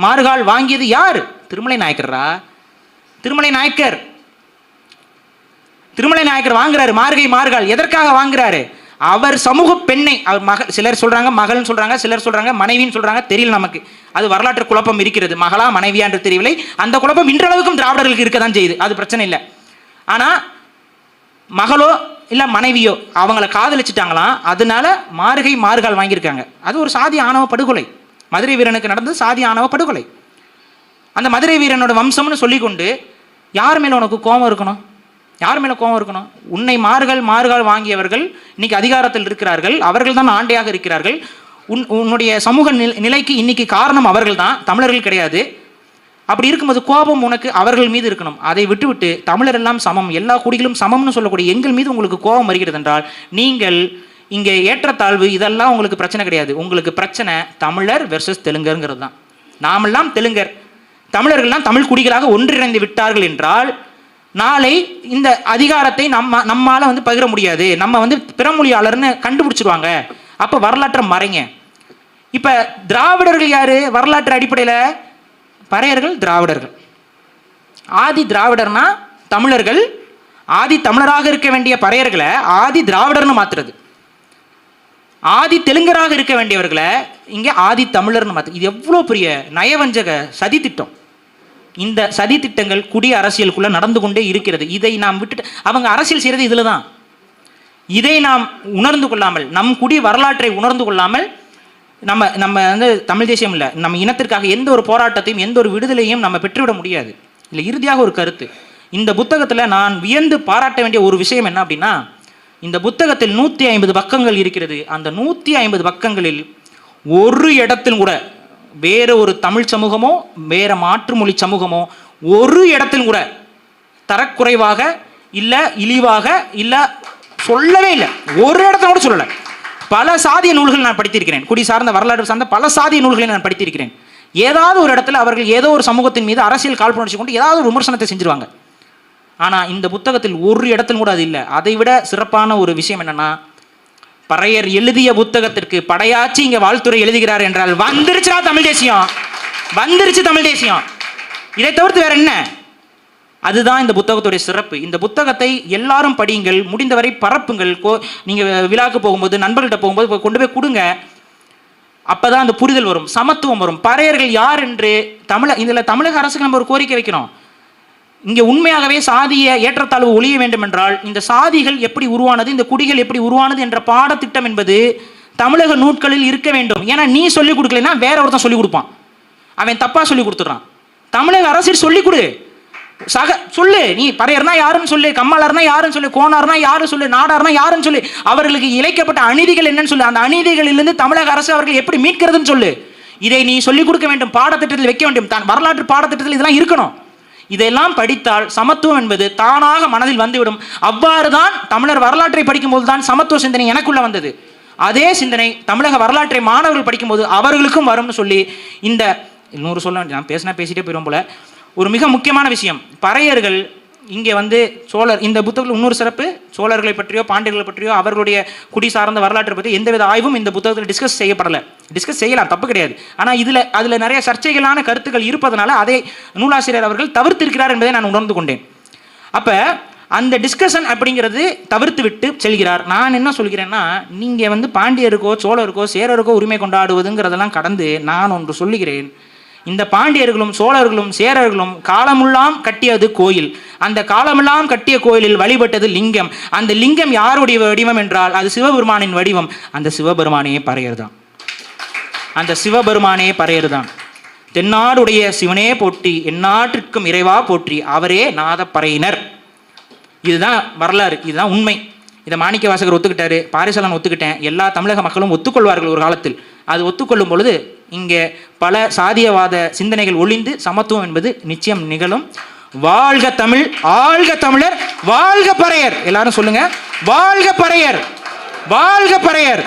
மாறுகால் வாங்கியது யாரு? திருமலை நாயக்கரா? திருமலை நாயக்கர் வாங்குறாரு மாறுகால். எதற்காக வாங்குறாரு? அவர் சமூக பெண்ணை, அவர் மகள், சிலர் சொல்றாங்க மகள்னு சொல்றாங்க, சிலர் சொல்றாங்க மனைவின்னு சொல்றாங்க, தெரியல நமக்கு. அது வரலாற்று குழப்பம் இருக்கிறது, மகளா மனைவியா என்று தெரியவில்லை. அந்த குழப்பம் இன்றளவுக்கும் திராவிடர்களுக்கு இருக்க தான் செய்யுது, அது பிரச்சனை இல்லை. ஆனா மகளோ இல்ல மனைவியோ அவங்கள காதலிச்சுட்டாங்களாம், அதனால மாறுகால் வாங்கியிருக்காங்க. அது ஒரு சாதி ஆணவ படுகொலை. மதுரை வீரனுக்கு நடந்தது சாதி ஆணவ படுகொலை. அந்த மதுரை வீரனோட வம்சம்னு சொல்லிக்கொண்டு யார் மேல உனக்கு கோபம் இருக்கணும்? யார் மேல கோபம் இருக்கணும்? உன்னை மாறுகால் வாங்கியவர்கள் இன்னைக்கு அதிகாரத்தில் இருக்கிறார்கள், அவர்கள் தான் ஆண்டையாக இருக்கிறார்கள். உன்னுடைய சமூக நிலைக்கு இன்னைக்கு காரணம் அவர்கள் தான், தமிழர்கள் கிடையாது. அப்படி இருக்கும்போது கோபம் உனக்கு அவர்கள் மீது இருக்கணும். அதை விட்டுவிட்டு தமிழர் எல்லாம் சமம், எல்லா குடிகளும் சமம்னு சொல்லக்கூடிய எங்கள் மீது உங்களுக்கு கோபம் வருகிறது என்றால் நீங்கள் இங்கே ஏற்றத்தாழ்வு இதெல்லாம் உங்களுக்கு பிரச்சனை கிடையாது. உங்களுக்கு பிரச்சனை தமிழர் வெர்சஸ் தெலுங்கருங்கிறது தான். நாமெல்லாம் தெலுங்கர், தமிழர்கள்லாம் தமிழ் குடிகளாக ஒன்றிணைந்து விட்டார்கள் என்றால் நாளை இந்த அதிகாரத்தை நம்மால வந்து பகிர முடியாது, நம்ம வந்து பிறமொழியாளர்னு கண்டுபிடிச்சிருவாங்க. அப்ப வரலாற்றை மறைங்க. இப்ப திராவிடர்கள் யாரு? வரலாற்று அடிப்படையில் பறையர்கள் திராவிடர்கள். ஆதி திராவிடர்னா தமிழர்கள், ஆதி தமிழராக இருக்க வேண்டிய பறையர்களை ஆதி திராவிடர்னு மாத்துறது, ஆதி தெலுங்கராக இருக்க வேண்டியவர்களை இங்கே ஆதி தமிழர்னு மாத்து. இது எவ்வளோ பெரிய நயவஞ்சக சதி திட்டம். இந்த சதி திட்டங்கள் குடி அரசியலுக்குள்ள நடந்து கொண்டே இருக்கிறது. இதை நாம் விட்டுட்டு அவங்க அரசியல் செய்யறது இதுல தான். இதை நாம் உணர்ந்து கொள்ளாமல், நம் குடி வரலாற்றை உணர்ந்து கொள்ளாமல் நம்ம வந்து தமிழ் தேசியம் இல்லை, நம்ம இனத்திற்காக எந்த ஒரு போராட்டத்தையும் எந்த ஒரு விடுதலையும் நம்ம பெற்றுவிட முடியாது. இல்லை, இறுதியாக ஒரு கருத்து, இந்த புத்தகத்தில் நான் வியந்து பாராட்ட வேண்டிய ஒரு விஷயம் என்ன அப்படின்னா, இந்த புத்தகத்தில் 150 பக்கங்கள் இருக்கிறது. அந்த 150 பக்கங்களில் ஒரு இடத்தில் கூட வேற ஒரு தமிழ் சமூகமோ வேற மாற்று மொழி சமூகமோ ஒரு இடத்தில் கூட தரக்குறைவாக இல்லை இழிவாக இல்லை சொல்லவே இல்லை. ஒரு இடத்துல கூட சொல்லலை. பல சாதிய நூல்கள் நான் படித்திருக்கிறேன், குடி சார்ந்த வரலாறு சார்ந்த பல சாதிய நூல்களை நான் படித்திருக்கிறேன். ஏதாவது ஒரு இடத்துல அவர்கள் ஏதோ ஒரு சமூகத்தின் மீது அரசியல் காழ்ப்புணர்ச்சி கொண்டு ஏதாவது ஒரு விமர்சனத்தை செஞ்சிருவாங்க. ஆனால் இந்த புத்தகத்தில் ஒரு இடத்தில் கூட அது இல்லை. அதை விட சிறப்பான ஒரு விஷயம் என்னன்னா, பறையர் எழுதிய புத்தகத்திற்கு படையாச்சி இங்க வாழ்த்துறை எழுதுகிறார் என்றால் வந்துருச்சா தமிழ் தேசியம், வந்துருச்சு தமிழ் தேசியம். இதை தவிர்த்து வேற என்ன? அதுதான் இந்த புத்தகத்துடைய சிறப்பு. இந்த புத்தகத்தை எல்லாரும் படியுங்கள், முடிந்தவரை பரப்புங்கள். நீங்கள் விழாக்கு போகும்போது, நண்பர்கள்ட்ட போகும்போது கொண்டு போய் கொடுங்க. அப்பதான் அந்த புரிதல் வரும், சமத்துவம் வரும். பறையர்கள் யார் என்று இதில் தமிழக அரசுக்கு நம்ம ஒரு கோரிக்கை வைக்கிறோம். இங்கே உண்மையாகவே சாதிய ஏற்றத்தாழ்வு ஒழிய வேண்டும் என்றால் இந்த சாதிகள் எப்படி உருவானது, இந்த குடிகள் எப்படி உருவானது என்ற பாடத்திட்டம் என்பது தமிழக நூட்களில் இருக்க வேண்டும். ஏன்னா நீ சொல்லிக் கொடுக்கலன்னா வேற ஒருத்தன் சொல்லிக் கொடுப்பான், அவன் தப்பா சொல்லி கொடுத்துட்றான். தமிழக அரசு சொல்லிக் கொடு, சொல்லு. நீ பறையர்னா யாருன்னு சொல்லு, கம்மாளர்னா யாருன்னு சொல்லு, கோனார்னா யாரும் சொல்லு, நாடார்னா யாருன்னு சொல்லு, அவர்களுக்கு இழைக்கப்பட்ட அநீதிகள் என்னன்னு சொல்லு, அந்த அநீதிகளிலிருந்து தமிழக அரசு அவர்கள் எப்படி மீட்கிறதுன்னு சொல்லு. இதை நீ சொல்லிக் கொடுக்க வேண்டும், பாடத்திட்டத்தில் வைக்க வேண்டும். வரலாற்று பாடத்திட்டத்தில் இதெல்லாம் இருக்கணும். இதெல்லாம் படித்தால் சமத்துவம் என்பது தானாக மனதில் வந்துவிடும். அவ்வாறுதான் தமிழர் வரலாற்றை படிக்கும் போது தான் சமத்துவ சிந்தனை எனக்குள்ள வந்தது. அதே சிந்தனை தமிழக வரலாற்றை மாணவர்கள் படிக்கும்போது அவர்களுக்கும் வரும்னு சொல்லி இந்த 100 சொல்ல நான் பேசிட்டே போயிடும் போல. ஒரு மிக முக்கியமான விஷயம், பறையர்கள் இங்கே சோழர், இந்த புத்தகத்தில் இன்னொரு சிறப்பு, சோழர்களை பற்றியோ பாண்டியர்களை பற்றியோ அவர்களுடைய குடி சார்ந்த வரலாற்றை பற்றி எந்தவித ஆய்வும் இந்த புத்தகத்தில் டிஸ்கஸ் செய்யப்படலை. டிஸ்கஸ் செய்யலாம், தப்பு கிடையாது. ஆனால் அதில் நிறைய சர்ச்சைகளான கருத்துக்கள் இருப்பதனால அதை நூலாசிரியர் அவர்கள் தவிர்த்திருக்கிறார் என்பதை நான் உணர்ந்து கொண்டேன். அப்போ அந்த டிஸ்கஷன் அப்படிங்கிறது தவிர்த்து விட்டு செல்கிறார். நான் என்ன சொல்கிறேன்னா, நீங்கள் பாண்டியருக்கோ சோழருக்கோ சேரருக்கோ உரிமை கொண்டாடுவதுங்கிறதெல்லாம் கடந்து நான் ஒன்று சொல்லுகிறேன். இந்த பாண்டியர்களும் சோழர்களும் சேரர்களும் காலமெல்லாம் கட்டியது கோயில். அந்த காலமெல்லாம் கட்டிய கோயிலில் வழிபட்டது லிங்கம். அந்த லிங்கம் யாருடைய வடிவம் என்றால் அது சிவபெருமானின் வடிவம். அந்த சிவபெருமானே பறையர் தான். அந்த சிவபெருமானே பறையர் தான். தென்னாடுடைய சிவனே போற்றி, எந்நாட்டிற்கும் இறைவா போற்றி, அவரே நாதப்பறையினர். இதுதான் வரலாறு, இதுதான் உண்மை. இதை மாணிக்க வாசகர் ஒத்துக்கிட்டாரு, பாரிசாலன் ஒத்துக்கிட்டேன், எல்லா தமிழக மக்களும் ஒத்துக்கொள்வார்கள் ஒரு காலத்தில். அது ஒத்துக்கொள்ளும் பொழுது இங்கே பல சாதியவாத சிந்தனைகள் ஒளிந்து சமத்துவம் என்பது நிச்சயம் நிகழும். வாழ்க தமிழ், ஆள்க தமிழர், வாழ்க பறையர். எல்லாரும் சொல்லுங்க, வாழ்க பறையர், வாழ்க பறையர்.